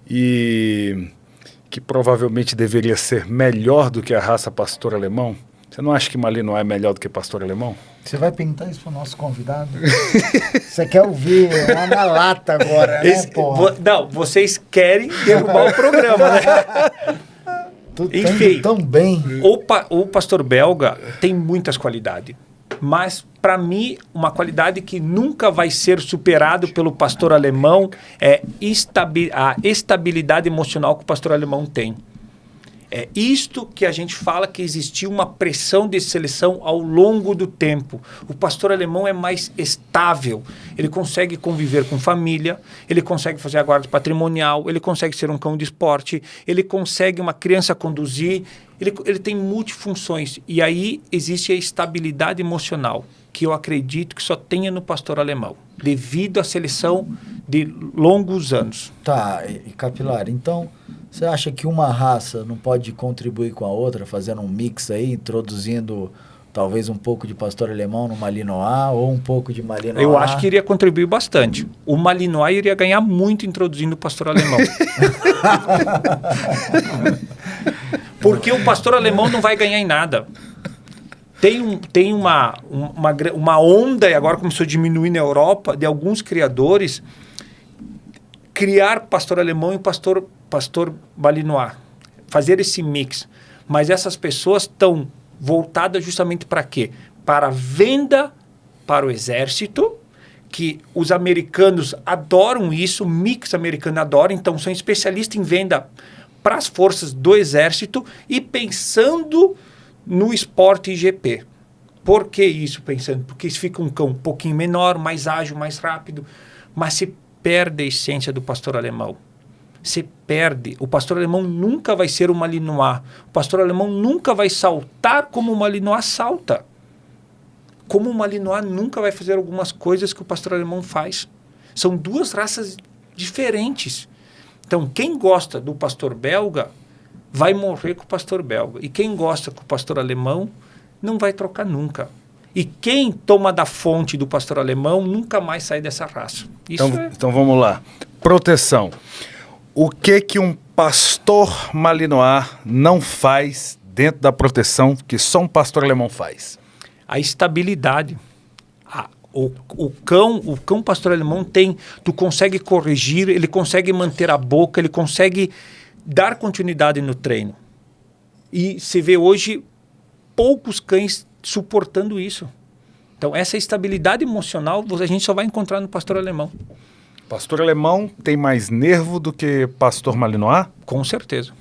S2: e que provavelmente deveria ser melhor do que a raça pastor alemão? Você não acha que Malinois é melhor do que pastor alemão?
S1: Você vai perguntar isso pro nosso convidado? Você quer ouvir lá na lata agora, né, porra?
S3: Não, vocês querem derrubar o programa, né?
S1: Enfim, tão bem.
S3: O pastor belga tem muitas qualidades, mas para mim uma qualidade que nunca vai ser superado pelo pastor alemão é a estabilidade emocional que o pastor alemão tem. É isto que a gente fala que existiu uma pressão de seleção ao longo do tempo. O pastor alemão é mais estável. Ele consegue conviver com família, ele consegue fazer a guarda patrimonial, ele consegue ser um cão de esporte, ele consegue uma criança conduzir, ele tem multifunções. E aí existe a estabilidade emocional, que eu acredito que só tenha no pastor alemão, devido à seleção de longos anos.
S1: Tá, e Capilar, então... Você acha que uma raça não pode contribuir com a outra, fazendo um mix aí, introduzindo talvez um pouco de pastor alemão no Malinois ou um pouco de Malinois?
S3: Eu acho que iria contribuir bastante. O Malinois iria ganhar muito introduzindo o pastor alemão. Porque o pastor alemão não vai ganhar em nada. Tem uma onda, e agora começou a diminuir na Europa, de alguns criadores criar pastor alemão e pastor Malinois, fazer esse mix. Mas essas pessoas estão voltadas justamente para quê? Para venda para o exército, que os americanos adoram isso, o mix americano adora, então são especialistas em venda para as forças do exército e pensando no esporte IGP. Por que isso pensando? Porque isso fica um cão um pouquinho menor, mais ágil, mais rápido, mas se perde a essência do pastor alemão. Se perde. O pastor alemão nunca vai ser o Malinois. O pastor alemão nunca vai saltar como o Malinois salta. Como o Malinois nunca vai fazer algumas coisas que o pastor alemão faz. São duas raças diferentes. Então, quem gosta do pastor belga vai morrer com o pastor belga. E quem gosta com o pastor alemão não vai trocar nunca. E quem toma da fonte do pastor alemão nunca mais sai dessa raça.
S2: Então vamos lá. Proteção. O que um pastor Malinois não faz dentro da proteção que só um pastor alemão faz?
S3: A estabilidade. O cão pastor alemão tem, tu consegue corrigir, ele consegue manter a boca, ele consegue dar continuidade no treino. E se vê hoje poucos cães suportando isso. Então, essa estabilidade emocional a gente só vai encontrar no pastor alemão.
S2: Pastor alemão tem mais nervo do que pastor Malinois?
S3: Com certeza.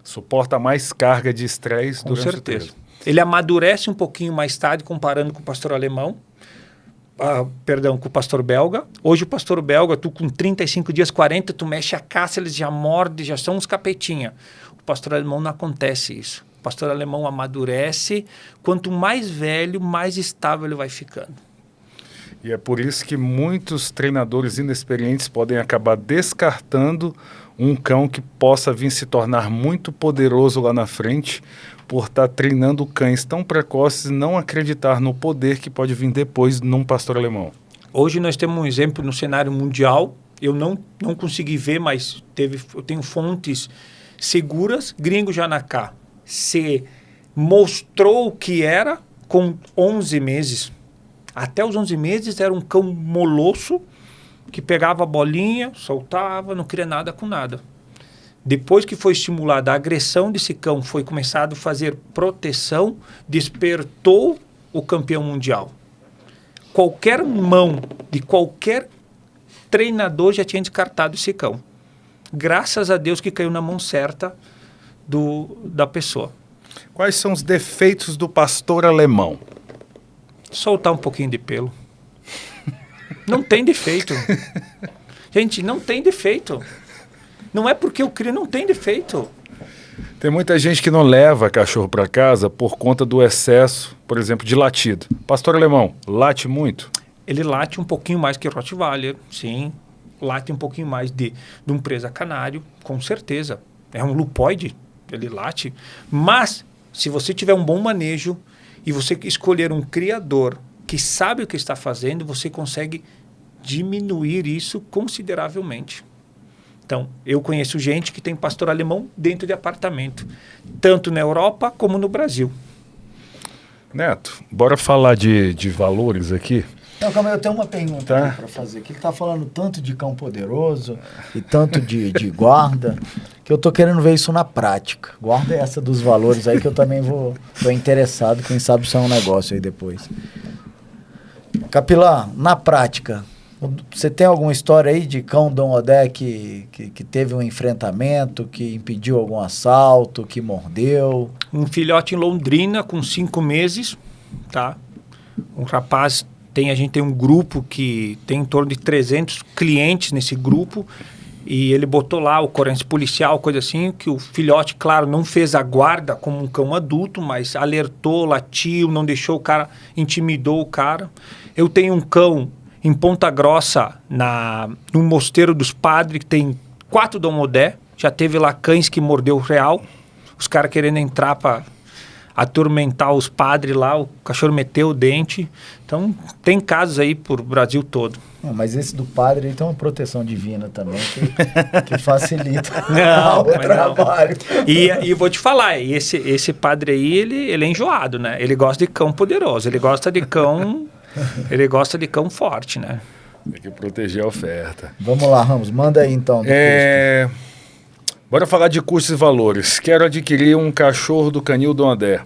S2: Suporta mais carga de estresse durante o treino.
S3: Ele amadurece um pouquinho mais tarde comparando com o pastor alemão. Com o pastor belga. Hoje o pastor belga, tu com 35 dias, 40, tu mexe a caça, eles já mordem, já são uns capetinha. O pastor alemão não acontece isso. O pastor alemão amadurece, quanto mais velho, mais estável ele vai ficando.
S2: E é por isso que muitos treinadores inexperientes podem acabar descartando um cão que possa vir se tornar muito poderoso lá na frente por estar treinando cães tão precoces e não acreditar no poder que pode vir depois num pastor alemão?
S3: Hoje nós temos um exemplo no cenário mundial, eu não consegui ver, mas eu tenho fontes seguras. Gringo Janacá se mostrou o que era com 11 meses. Até os 11 meses era um cão molosso, que pegava a bolinha, soltava, não queria nada com nada. Depois que foi estimulada a agressão desse cão, foi começado a fazer proteção, despertou o campeão mundial. Qualquer mão de qualquer treinador já tinha descartado esse cão. Graças a Deus que caiu na mão certa da pessoa.
S2: Quais são os defeitos do pastor alemão?
S3: Soltar um pouquinho de pelo. Não tem defeito. Gente, não tem defeito. Não é porque eu crio, não tem defeito.
S2: Tem muita gente que não leva cachorro para casa por conta do excesso, por exemplo, de latido. Pastor alemão, late muito?
S3: Ele late um pouquinho mais que Rottweiler, sim. Late um pouquinho mais de um presa canário, com certeza. É um lupoide, ele late. Mas, se você tiver um bom manejo e você escolher um criador que sabe o que está fazendo, você consegue diminuir isso consideravelmente. Então, eu conheço gente que tem pastor alemão dentro de apartamento, tanto na Europa como no Brasil.
S2: Neto, bora falar de valores aqui?
S1: Não, calma aí, eu tenho uma pergunta para fazer. Que ele está falando tanto de cão poderoso e tanto de guarda, que eu estou querendo ver isso na prática. Guarda essa dos valores aí que eu também tô interessado, quem sabe isso é um negócio aí depois. Capilá, na prática, você tem alguma história aí de cão Dom Odé que teve um enfrentamento, que impediu algum assalto, que mordeu?
S3: Um filhote em Londrina com 5 meses, tá? Um rapaz, a gente tem um grupo que tem em torno de 300 clientes nesse grupo, e ele botou lá o ocorrência policial, coisa assim, que o filhote, claro, não fez a guarda como um cão adulto, mas alertou, latiu, não deixou o cara, intimidou o cara. Eu tenho um cão em Ponta Grossa, no Mosteiro dos Padres, que tem 4 Dom Odé. Já teve lá cães que mordeu o real. Os caras querendo entrar para atormentar os padres lá, o cachorro meteu o dente. Então, tem casos aí por Brasil todo.
S1: Mas esse do padre, ele tem uma proteção divina também, que facilita
S3: o
S1: trabalho.
S3: E vou te falar, esse padre aí, ele é enjoado, né? Ele gosta de cão poderoso, ele gosta de cão... Ele gosta de cão forte, né?
S2: Tem que proteger a oferta.
S1: Vamos lá, Ramos, manda aí então.
S2: Bora falar de custos e valores. Quero adquirir um cachorro do canil Dom Odé.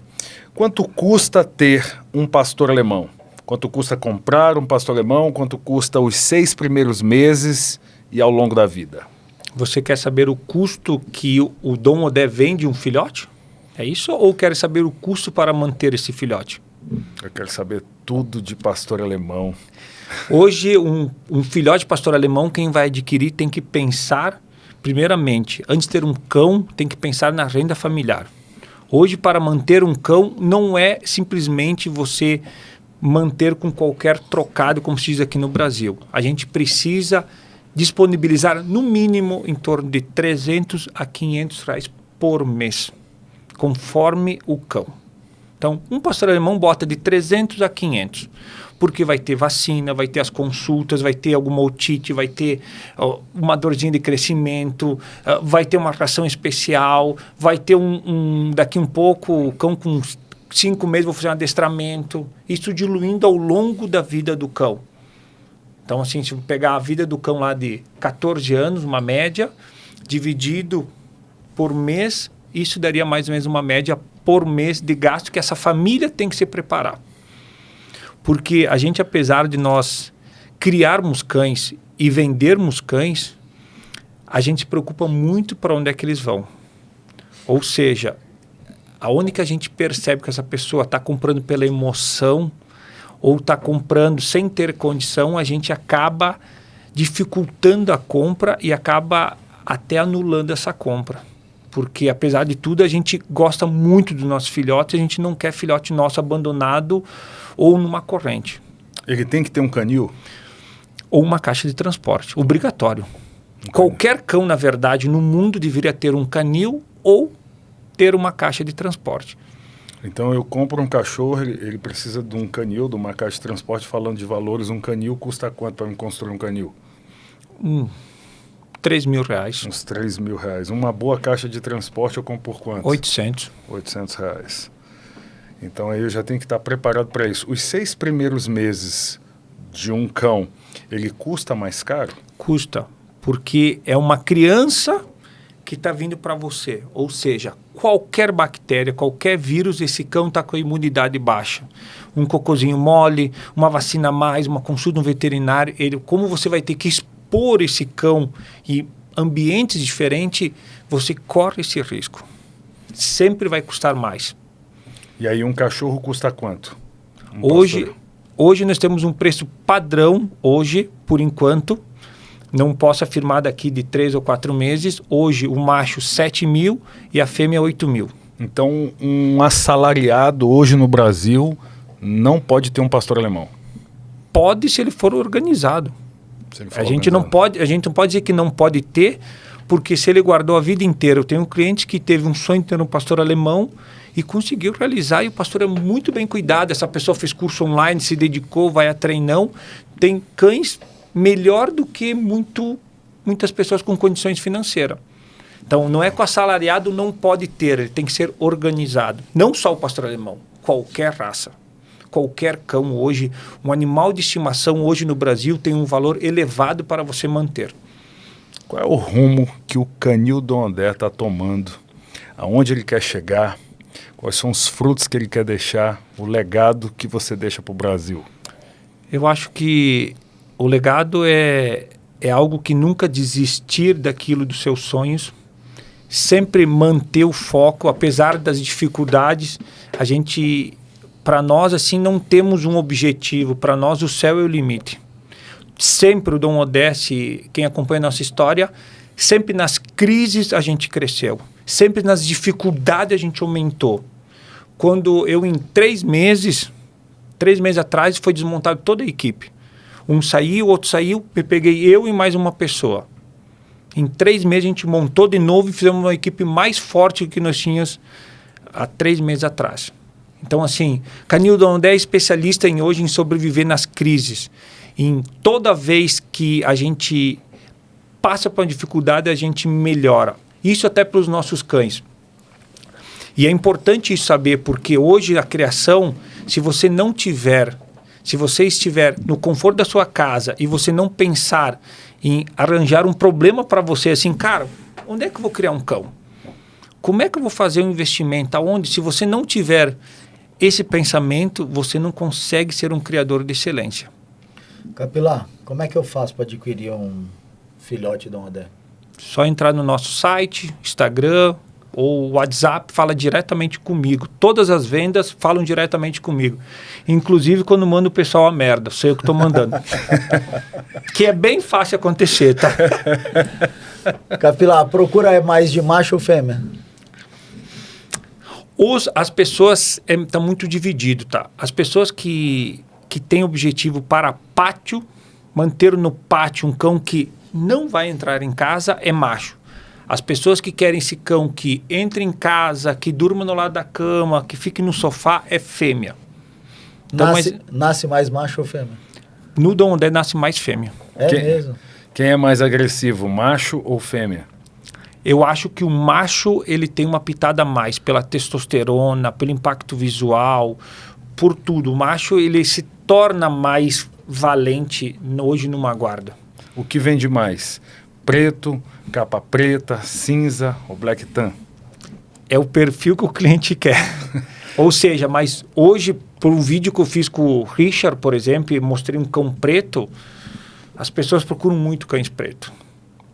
S2: Quanto custa ter um pastor alemão? Quanto custa comprar um pastor alemão? Quanto custa os 6 primeiros meses e ao longo da vida?
S3: Você quer saber o custo que o Dom Odé vende um filhote? É isso? Ou quer saber o custo para manter esse filhote?
S2: Eu quero saber tudo de pastor alemão.
S3: Hoje, um filhote de pastor alemão, quem vai adquirir tem que pensar, primeiramente, antes de ter um cão, tem que pensar na renda familiar. Hoje, para manter um cão, não é simplesmente você manter com qualquer trocado, como se diz aqui no Brasil. A gente precisa disponibilizar, no mínimo, em torno de R$300 a R$500 por mês, conforme o cão. Então, um pastor alemão bota de 300 a 500, porque vai ter vacina, vai ter as consultas, vai ter alguma otite, vai ter uma dorzinha de crescimento, vai ter uma ração especial, vai ter daqui um pouco, o cão com 5 meses vou fazer um adestramento, isso diluindo ao longo da vida do cão. Então, assim, se eu pegar a vida do cão lá de 14 anos, uma média, dividido por mês, isso daria mais ou menos uma média por mês de gasto que essa família tem que se preparar. Porque a gente, apesar de nós criarmos cães e vendermos cães, a gente se preocupa muito para onde é que eles vão. Ou seja, aonde que a gente percebe que essa pessoa está comprando pela emoção ou está comprando sem ter condição, a gente acaba dificultando a compra e acaba até anulando essa compra. Porque, apesar de tudo, a gente gosta muito dos nossos filhotes, a gente não quer filhote nosso abandonado ou numa corrente.
S2: Ele tem que ter um canil?
S3: Ou uma caixa de transporte, obrigatório. Qualquer cão, na verdade, no mundo deveria ter um canil ou ter uma caixa de transporte.
S2: Então eu compro um cachorro, ele precisa de um canil, de uma caixa de transporte. Falando de valores, um canil custa quanto para me construir um canil?
S3: R$3.000.
S2: Uns R$3.000. Uma boa caixa de transporte eu compro por quanto?
S3: 800.
S2: R$800. Então aí eu já tenho que estar preparado para isso. Os 6 primeiros meses de um cão, ele custa mais caro?
S3: Custa, porque é uma criança que está vindo para você. Ou seja, qualquer bactéria, qualquer vírus, esse cão está com a imunidade baixa. Um cocôzinho mole, uma vacina a mais, uma consulta no veterinário. Como você vai ter que expor esse cão em ambientes diferentes, você corre esse risco. Sempre vai custar mais.
S2: E aí um cachorro custa quanto?
S3: Hoje nós temos um preço padrão, hoje, por enquanto. Não posso afirmar daqui de 3 ou 4 meses. Hoje o macho 7.000 e a fêmea 8.000.
S2: Então um assalariado hoje no Brasil não pode ter um pastor alemão?
S3: Pode, se ele for organizado. A gente não pode dizer que não pode ter, porque se ele guardou a vida inteira. Eu tenho um cliente que teve um sonho de ter um pastor alemão e conseguiu realizar, e o pastor é muito bem cuidado. Essa pessoa fez curso online, se dedicou, vai a treinão. Tem cães melhor do que muitas pessoas com condições financeiras. Então, não é que o assalariado não pode ter, ele tem que ser organizado. Não só o pastor alemão, qualquer raça. Qualquer cão hoje, um animal de estimação hoje no Brasil tem um valor elevado para você manter.
S2: Qual é o rumo que o canil Dom Odé está tomando? Aonde ele quer chegar? Quais são os frutos que ele quer deixar? O legado que você deixa para o Brasil?
S3: Eu acho que o legado é algo que nunca desistir daquilo dos seus sonhos. Sempre manter o foco, apesar das dificuldades. Para nós, assim, não temos um objetivo. Para nós, o céu é o limite. Sempre o Dom Odé, quem acompanha a nossa história, sempre nas crises a gente cresceu. Sempre nas dificuldades a gente aumentou. Quando eu, em 3 meses atrás, foi desmontada toda a equipe. Um saiu, o outro saiu, peguei eu e mais uma pessoa. Em 3 meses a gente montou de novo e fizemos uma equipe mais forte que nós tínhamos há 3 meses atrás. Então, assim, Canil Dom Odé é especialista hoje em sobreviver nas crises. Em toda vez que a gente passa por uma dificuldade, a gente melhora. Isso até para os nossos cães. E é importante isso saber, porque hoje a criação, se você estiver no conforto da sua casa e você não pensar em arranjar um problema para você, assim, cara, onde é que eu vou criar um cão? Como é que eu vou fazer um investimento? Aonde? Se você não tiver esse pensamento, você não consegue ser um criador de excelência.
S1: Capilar, como é que eu faço para adquirir um filhote Dom Odé?
S3: Só entrar no nosso site, Instagram ou WhatsApp, fala diretamente comigo. Todas as vendas falam diretamente comigo. Inclusive quando mando o pessoal a merda, sei o que estou mandando. Que é bem fácil acontecer, tá?
S1: Capilar, procura mais de macho ou fêmea?
S3: As pessoas, tá muito dividido, tá? As pessoas que têm objetivo para pátio, manter no pátio um cão que não vai entrar em casa, é macho. As pessoas que querem esse cão que entre em casa, que durma no lado da cama, que fique no sofá, é fêmea. Então,
S1: nasce mais macho ou fêmea?
S3: No Dom Odé nasce mais fêmea.
S1: Mesmo?
S2: Quem é mais agressivo, macho ou fêmea?
S3: Eu acho que o macho ele tem uma pitada a mais pela testosterona, pelo impacto visual, por tudo. O macho ele se torna mais valente hoje numa guarda.
S2: O que vende mais? Preto, capa preta, cinza ou black tan?
S3: É o perfil que o cliente quer. Ou seja, mas hoje, por um vídeo que eu fiz com o Richard, por exemplo, e mostrei um cão preto, as pessoas procuram muito cães preto.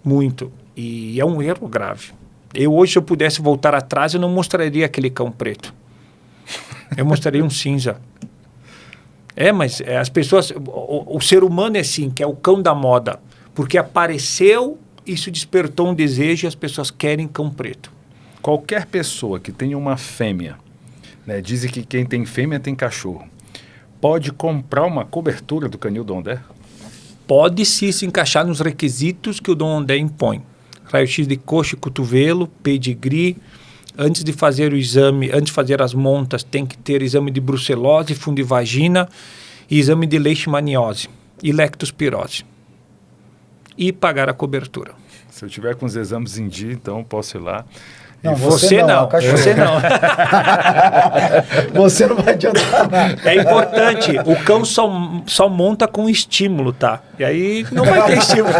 S3: Muito. E é um erro grave. Hoje, se eu pudesse voltar atrás, eu não mostraria aquele cão preto. Eu mostraria um cinza. Mas as pessoas... O ser humano é assim, que é o cão da moda. Porque apareceu, isso despertou um desejo e as pessoas querem cão preto.
S2: Qualquer pessoa que tenha uma fêmea, né, dizem que quem tem fêmea tem cachorro, pode comprar uma cobertura do Canil Dom Odé?
S3: Pode sim se encaixar nos requisitos que o Dom Ondé impõe. Raio-x de coxa e cotovelo, pedigree. Antes de fazer o exame, antes de fazer as montas, tem que ter exame de brucelose, fundivagina e exame de leishmaniose e lectospirose. E pagar a cobertura.
S2: Se eu tiver com os exames em dia, então posso ir lá.
S1: Não,
S3: Você não. Você não.
S1: Você não vai adiantar nada.
S3: É importante, o cão só monta com estímulo, tá? E aí não vai ter estímulo.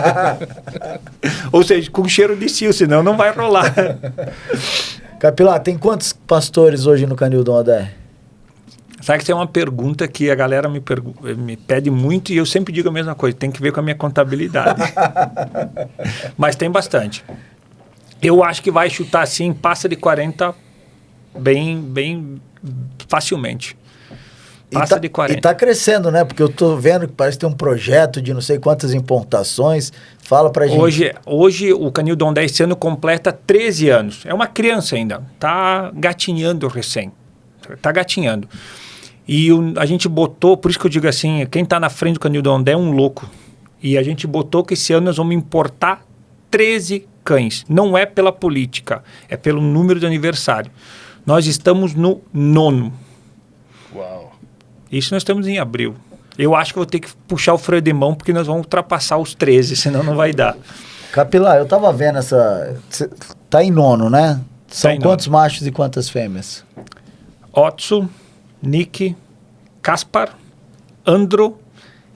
S3: Ou seja, com cheiro de cio, senão não vai rolar.
S1: Capilar, tem quantos pastores hoje no Canil Dom Ondé?
S3: Sabe que isso é uma pergunta que a galera me pede muito e eu sempre digo a mesma coisa, tem que ver com a minha contabilidade. Mas tem bastante. Eu acho que vai chutar assim, passa de 40 bem facilmente. Passa de 40.
S1: E tá crescendo, né? Porque eu tô vendo que parece ter um projeto de não sei quantas importações. Fala pra gente.
S3: Hoje o Canil Dom Ondé esse ano completa 13 anos. É uma criança ainda. Tá gatinhando recém. Tá gatinhando. E a gente botou, por isso que eu digo assim, quem tá na frente do Canil Dom Ondé é um louco. E a gente botou que esse ano nós vamos importar 13 cães. Não é pela política, é pelo número de aniversário. Nós estamos no 9º.
S2: Uau!
S1: Isso nós estamos em abril. Eu acho que vou ter que puxar o freio de mão porque nós vamos ultrapassar os 13, senão não vai dar.
S4: Capilar, eu tava vendo essa... Tá em 9º, né? São quantos machos e quantas fêmeas?
S3: Otso, Nick, Kaspar, Andro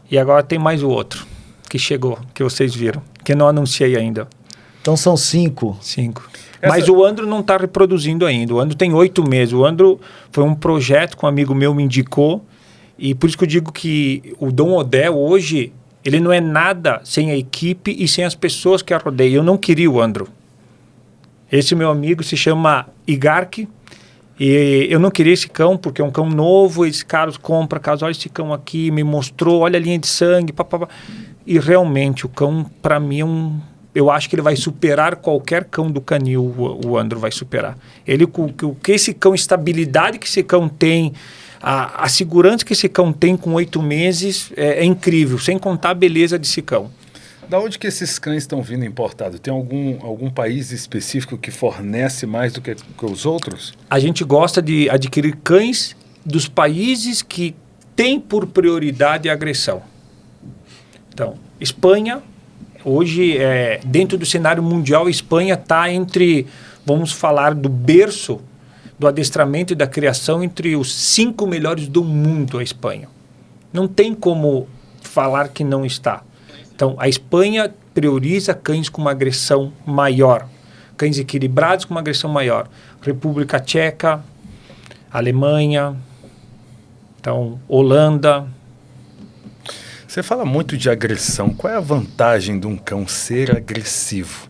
S3: e agora tem mais o outro que chegou, que vocês viram, que eu não anunciei ainda.
S4: Então são 5.
S3: 5. Mas o Andro não está reproduzindo ainda. O Andro tem 8 meses. O Andro foi um projeto que um amigo meu me indicou. E por isso que eu digo que o Dom Ondé hoje, ele não é nada sem a equipe e sem as pessoas que a rodeiam. Eu não queria o Andro. Esse meu amigo se chama Igark. E eu não queria esse cão porque é um cão novo. Esse cara compra, caso olha esse cão aqui, me mostrou, olha a linha de sangue. Papapá. E realmente o cão, para mim, é um... Eu acho que ele vai superar qualquer cão do canil, o Andro vai superar. Ele, o que esse cão, estabilidade que esse cão tem, a segurança que esse cão tem com 8 meses é incrível, sem contar a beleza desse cão.
S2: Da onde que esses cães estão vindo importados? Tem algum país específico que fornece mais do que os outros?
S3: A gente gosta de adquirir cães dos países que têm por prioridade a agressão. Então, Espanha... Hoje, dentro do cenário mundial, a Espanha está entre, vamos falar do berço, do adestramento e da criação, entre os 5 melhores do mundo, a Espanha. Não tem como falar que não está. Então, a Espanha prioriza cães com uma agressão maior, cães equilibrados com uma agressão maior. República Tcheca, Alemanha, então, Holanda...
S2: Você fala muito de agressão. Qual é a vantagem de um cão ser agressivo?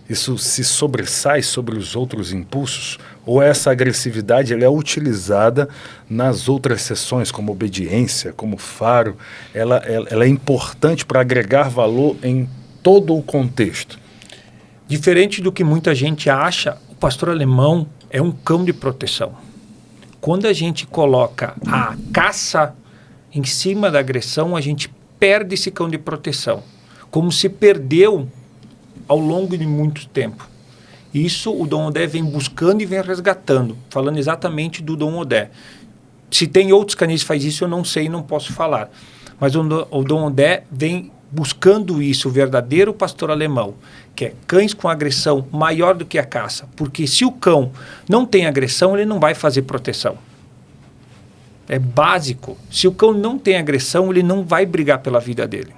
S2: Isso se sobressai sobre os outros impulsos? Ou essa agressividade ela é utilizada nas outras seções, como obediência, como faro? Ela é importante para agregar valor em todo o contexto?
S3: Diferente do que muita gente acha, o pastor alemão é um cão de proteção. Quando a gente coloca a caça em cima da agressão, a gente perde esse cão de proteção, como se perdeu ao longo de muito tempo. Isso o Dom Ondé vem buscando e vem resgatando, falando exatamente do Dom Ondé. Se tem outros canis que faz isso, eu não sei, não posso falar. Mas o Dom Ondé vem buscando isso, o verdadeiro pastor alemão, que é cães com agressão maior do que a caça. Porque se o cão não tem agressão, ele não vai fazer proteção. É básico. Se o cão não tem agressão, ele não vai brigar pela vida dele.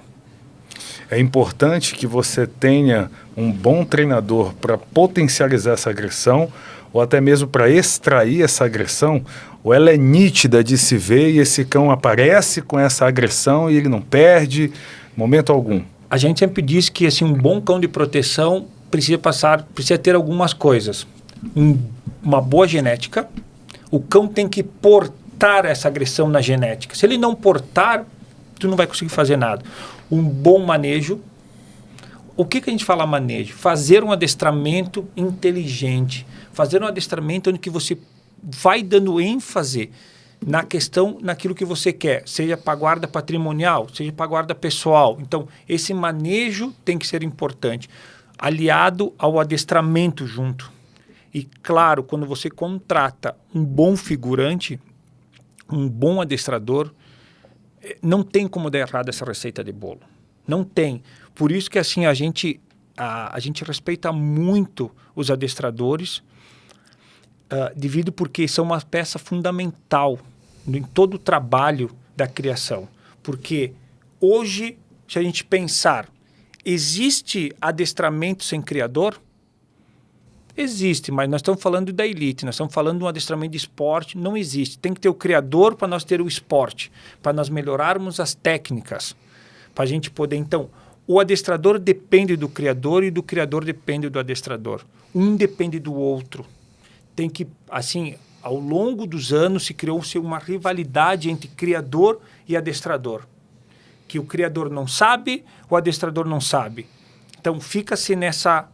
S2: É importante que você tenha um bom treinador para potencializar essa agressão, ou até mesmo para extrair essa agressão, ou ela é nítida de se ver e esse cão aparece com essa agressão e ele não perde momento algum.
S3: A gente sempre diz que assim, um bom cão de proteção precisa ter algumas coisas. Uma boa genética, o cão tem que portar essa agressão na genética. Se ele não portar, tu não vai conseguir fazer nada. Um bom manejo. O que a gente fala manejo? Fazer um adestramento inteligente. Fazer um adestramento onde que você vai dando ênfase na questão, naquilo que você quer, seja para guarda patrimonial, seja para guarda pessoal. Então, esse manejo tem que ser importante, aliado ao adestramento junto. E, claro, quando você contrata um bom figurante, um bom adestrador, não tem como dar errado essa receita de bolo. Não tem. Por isso que assim, a gente respeita muito os adestradores, devido porque são uma peça fundamental em todo o trabalho da criação. Porque hoje, se a gente pensar, existe adestramento sem criador? Existe, mas nós estamos falando da elite, nós estamos falando de um adestramento de esporte, não existe. Tem que ter o criador para nós ter o esporte, para nós melhorarmos as técnicas, para a gente poder... Então, o adestrador depende do criador e do criador depende do adestrador. Um depende do outro. Tem que, assim, ao longo dos anos se criou-se uma rivalidade entre criador e adestrador. Que o criador não sabe, o adestrador não sabe. Então, fica-se nessa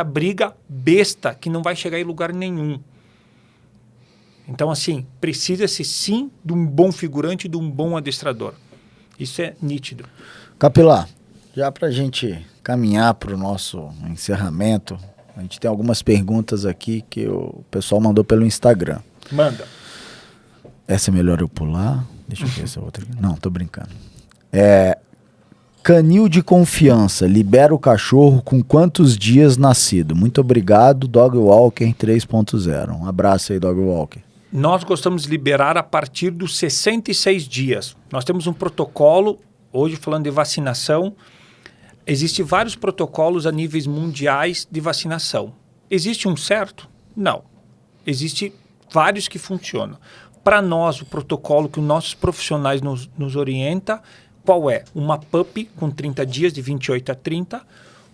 S3: briga besta que não vai chegar em lugar nenhum. Então, assim, precisa-se sim de um bom figurante e de um bom adestrador. Isso é nítido.
S1: Capilar, já para a gente caminhar para o nosso encerramento, a gente tem algumas perguntas aqui que o pessoal mandou pelo Instagram.
S3: Manda.
S1: Essa é melhor eu pular? Deixa eu ver essa outra aqui. Não, tô brincando. Canil de confiança, libera o cachorro com quantos dias nascido? Muito obrigado, Dog Walker 3.0. Um abraço aí, Dog Walker.
S3: Nós gostamos de liberar a partir dos 66 dias. Nós temos um protocolo, hoje falando de vacinação, existem vários protocolos a níveis mundiais de vacinação. Existe um certo? Não. Existem vários que funcionam. Para nós, o protocolo que os nossos profissionais nos orientam, qual é? Uma pup com 30 dias, de 28 a 30,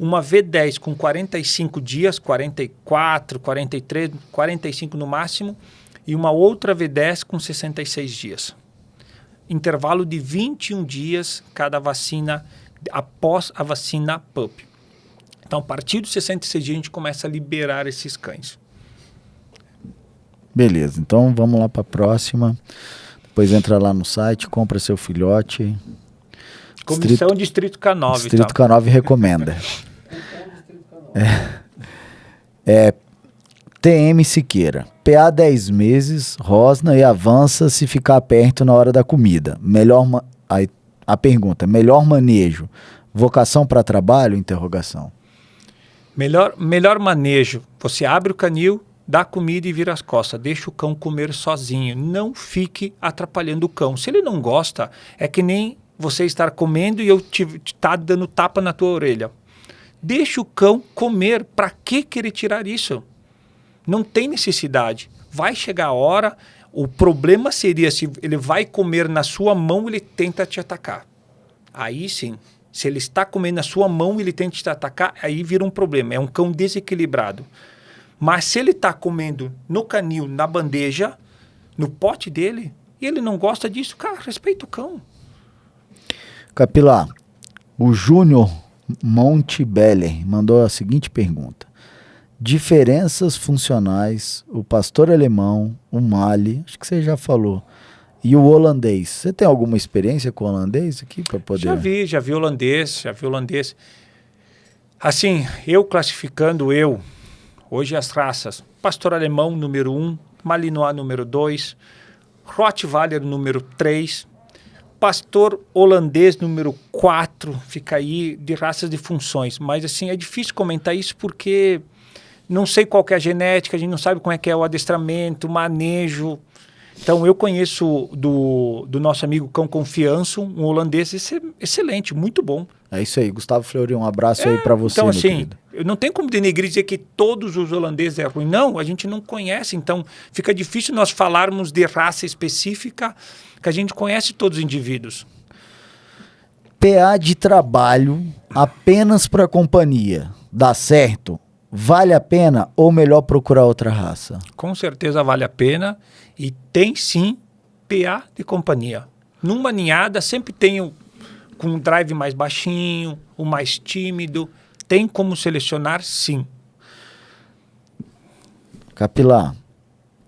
S3: uma V10 com 45 dias, 44, 43, 45 no máximo, e uma outra V10 com 66 dias. Intervalo de 21 dias cada vacina, após a vacina pup. Então, a partir dos 66 dias, a gente começa a liberar esses cães.
S1: Beleza, então vamos lá para a próxima. Depois entra lá no site, compra seu filhote.
S3: Comissão Distrito K9.
S1: Distrito K9 recomenda. TM Siqueira. PA 10 meses, rosna e avança se ficar perto na hora da comida. A pergunta, melhor manejo, vocação para trabalho? Interrogação.
S3: Melhor manejo, você abre o canil, dá comida e vira as costas, deixa o cão comer sozinho, não fique atrapalhando o cão. Se ele não gosta, é que nem você estar comendo e eu tá dando tapa na tua orelha. Deixa o cão comer. Para que querer tirar isso? Não tem necessidade. Vai chegar a hora, o problema seria se ele vai comer na sua mão, ele tenta te atacar. Aí sim, se ele está comendo na sua mão, ele tenta te atacar, aí vira um problema. É um cão desequilibrado. Mas se ele está comendo no canil, na bandeja, no pote dele, e ele não gosta disso, cara, respeita o cão.
S1: Capilar, o Júnior Montebeller mandou a seguinte pergunta. Diferenças funcionais, o pastor alemão, o Mali, acho que você já falou, e o holandês. Você tem alguma experiência com o holandês aqui para poder...
S3: Já vi holandês. Assim, eu classificando hoje as raças, pastor alemão número 1, Malinois número 2, Rottweiler número 3, pastor holandês número 4, fica aí de raças de funções. Mas assim, é difícil comentar isso porque não sei qual que é a genética, a gente não sabe como é que é o adestramento, o manejo. Então, eu conheço do nosso amigo Cão Confiança, um holandês excelente, muito bom.
S1: É isso aí, Gustavo Fleury, um abraço aí para você,
S3: então,
S1: meu
S3: assim,
S1: querido.
S3: Eu não tenho como denegrir dizer que todos os holandeses é ruim. Não, a gente não conhece, então fica difícil nós falarmos de raça específica que a gente conhece todos os indivíduos.
S1: PA de trabalho apenas para companhia, dá certo? Vale a pena ou melhor procurar outra raça?
S3: Com certeza vale a pena e tem sim PA de companhia. Numa ninhada sempre tem com um drive mais baixinho, o mais tímido. Tem como selecionar, sim.
S1: Capilar,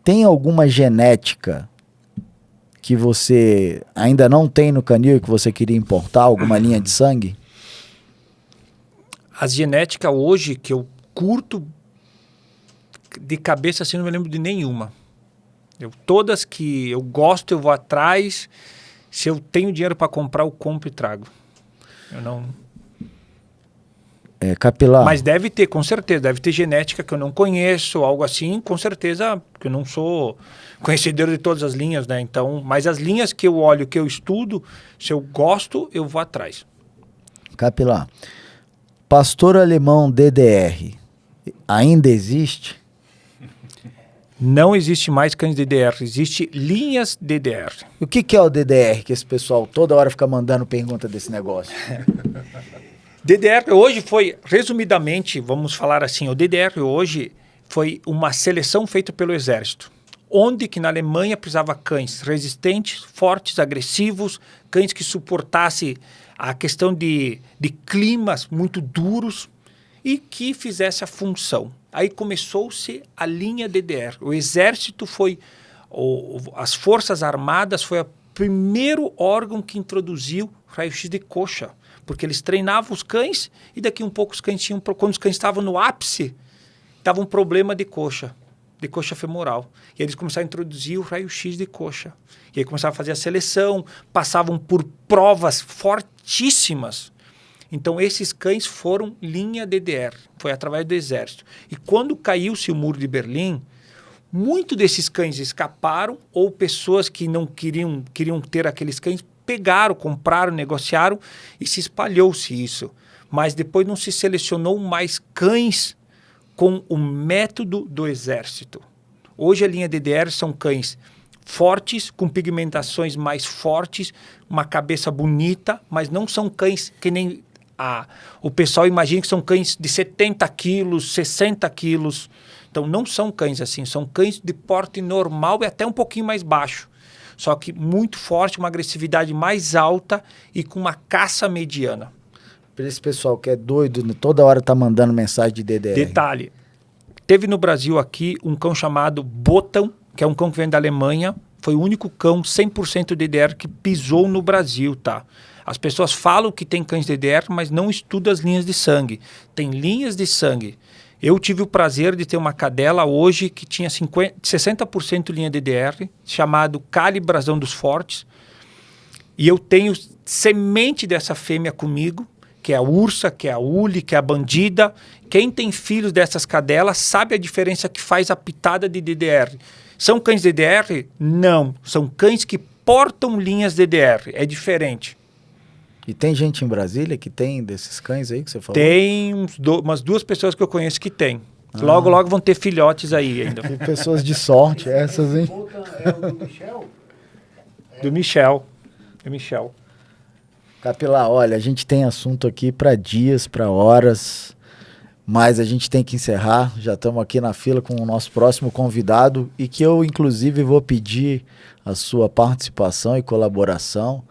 S1: tem alguma genética que você ainda não tem no canil e que você queria importar? Alguma linha de sangue?
S3: As genéticas hoje que eu curto de cabeça assim, não me lembro de nenhuma. Todas que eu gosto, eu vou atrás. Se eu tenho dinheiro para comprar, eu compro e trago. Eu não...
S1: Capilar.
S3: Mas deve ter, com certeza. Deve ter genética que eu não conheço, algo assim, com certeza, porque eu não sou conhecedor de todas as linhas, né? Então, mas as linhas que eu olho, que eu estudo, se eu gosto, eu vou atrás.
S1: Capilar. Pastor alemão DDR ainda existe?
S3: Não existe mais cães DDR, existe linhas DDR.
S1: E o que é o DDR, que esse pessoal toda hora fica mandando pergunta desse negócio?
S3: DDR hoje foi, resumidamente, vamos falar assim, o DDR hoje foi uma seleção feita pelo Exército, onde que na Alemanha precisava cães resistentes, fortes, agressivos, cães que suportassem a questão de climas muito duros e que fizesse a função. Aí começou-se a linha DDR. O Exército foi, as Forças Armadas foi o primeiro órgão que introduziu raio-x de coxa, porque eles treinavam os cães e daqui um pouco os cães tinham, quando os cães estavam no ápice, estava um problema de coxa femoral. E eles começaram a introduzir o raio-x de coxa. E aí começaram a fazer a seleção, passavam por provas fortíssimas. Então, esses cães foram linha DDR, foi através do Exército. E quando caiu-se o Muro de Berlim, muitos desses cães escaparam ou pessoas que não queriam ter aqueles cães pegaram, compraram, negociaram e se espalhou-se isso. Mas depois não se selecionou mais cães com o método do Exército. Hoje a linha DDR são cães fortes, com pigmentações mais fortes, uma cabeça bonita, mas não são cães que nem o pessoal imagina que são cães de 70 quilos, 60 quilos. Então não são cães assim, são cães de porte normal e até um pouquinho mais baixo. Só que muito forte, uma agressividade mais alta e com uma caça mediana.
S1: Para esse pessoal que é doido, toda hora tá mandando mensagem de DDR.
S3: Detalhe, teve no Brasil aqui um cão chamado Botan, que é um cão que vem da Alemanha. Foi o único cão 100% DDR que pisou no Brasil, tá? As pessoas falam que tem cães DDR, mas não estudam as linhas de sangue. Tem linhas de sangue. Eu tive o prazer de ter uma cadela hoje que tinha 60% linha DDR, chamado Cali Brasão dos Fortes. E eu tenho semente dessa fêmea comigo, que é a ursa, que é a uli, que é a bandida. Quem tem filhos dessas cadelas sabe a diferença que faz a pitada de DDR. São cães DDR? Não. São cães que portam linhas DDR. É diferente.
S1: E tem gente em Brasília que tem desses cães aí que você falou?
S3: Tem umas 2 pessoas que eu conheço que tem. Logo, logo vão ter filhotes aí ainda.
S1: Tem pessoas de sorte essas, hein?
S4: É o do Michel?
S3: Do Michel. Do Michel.
S1: Capilar, olha, a gente tem assunto aqui para dias, para horas, mas a gente tem que encerrar. Já estamos aqui na fila com o nosso próximo convidado e que eu, inclusive, vou pedir a sua participação e colaboração,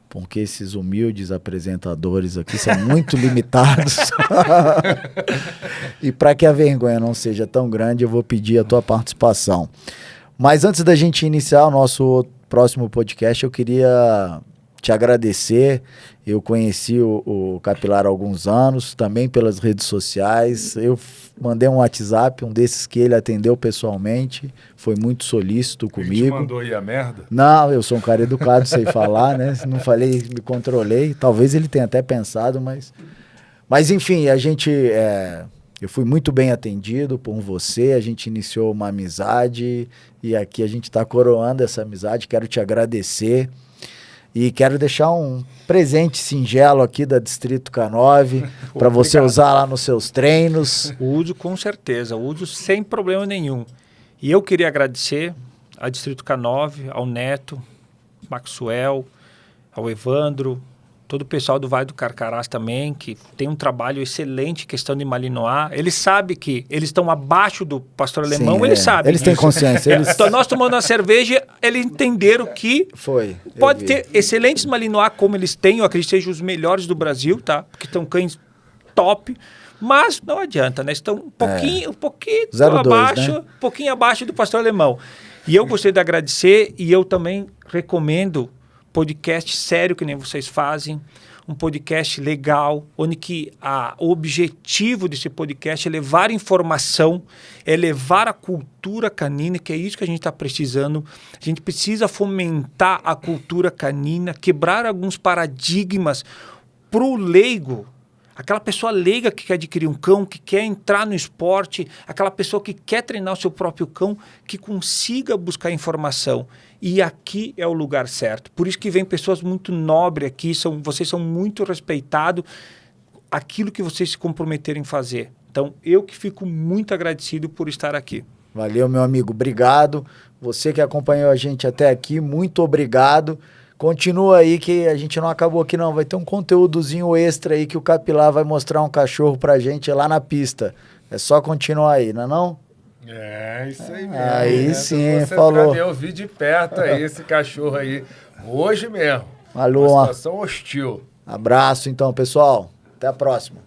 S1: porque esses humildes apresentadores aqui são muito limitados. E para que a vergonha não seja tão grande, eu vou pedir a tua participação. Mas antes da gente iniciar o nosso próximo podcast, eu queria te agradecer. Eu conheci o Capilar há alguns anos, também pelas redes sociais. Eu mandei um WhatsApp, um desses que ele atendeu pessoalmente. Foi muito solícito comigo.
S2: Ele te mandou aí a merda?
S1: Não, eu sou um cara educado, sei falar, né? Não falei, me controlei. Talvez ele tenha até pensado, mas enfim, a gente... eu fui muito bem atendido por você, a gente iniciou uma amizade e aqui a gente está coroando essa amizade. Quero te agradecer. E quero deixar um presente singelo aqui da Distrito K9 para você usar lá nos seus treinos.
S3: Uso com certeza, uso sem problema nenhum. E eu queria agradecer a Distrito K9, ao Neto, Maxwell, ao Evandro, todo o pessoal do Vale do Carcarás também, que tem um trabalho excelente em questão de Malinois. Eles sabem que eles estão abaixo do pastor alemão, eles sabem.
S1: Eles têm consciência.
S3: Então, nós tomando uma cerveja, eles entenderam que pode ter excelentes Malinois como eles têm, eu acredito que sejam os melhores do Brasil, tá? Porque estão cães top, mas não adianta, né? Estão um pouquinho
S1: 02,
S3: abaixo,
S1: né?
S3: um pouquinho abaixo do pastor alemão. E eu gostaria de agradecer e eu também recomendo podcast sério que nem vocês fazem, um podcast legal, onde que o objetivo desse podcast é levar informação, é levar a cultura canina, que é isso que a gente está precisando. A gente precisa fomentar a cultura canina, quebrar alguns paradigmas para o leigo. Aquela pessoa leiga que quer adquirir um cão, que quer entrar no esporte, aquela pessoa que quer treinar o seu próprio cão, que consiga buscar informação. E aqui é o lugar certo. Por isso que vem pessoas muito nobres aqui, vocês são muito respeitados, aquilo que vocês se comprometerem em fazer. Então, eu que fico muito agradecido por estar aqui.
S1: Valeu, meu amigo. Obrigado. Você que acompanhou a gente até aqui, muito obrigado. Continua aí que a gente não acabou aqui não, vai ter um conteúdozinho extra aí que o Capilar vai mostrar um cachorro pra gente lá na pista. É só continuar aí, não é não?
S2: É, isso aí mesmo.
S1: Aí sim,
S2: você
S1: falou.
S2: Eu vi de perto aí esse cachorro aí, hoje mesmo.
S1: Falou.
S2: Uma situação hostil.
S1: Abraço então, pessoal. Até a próxima.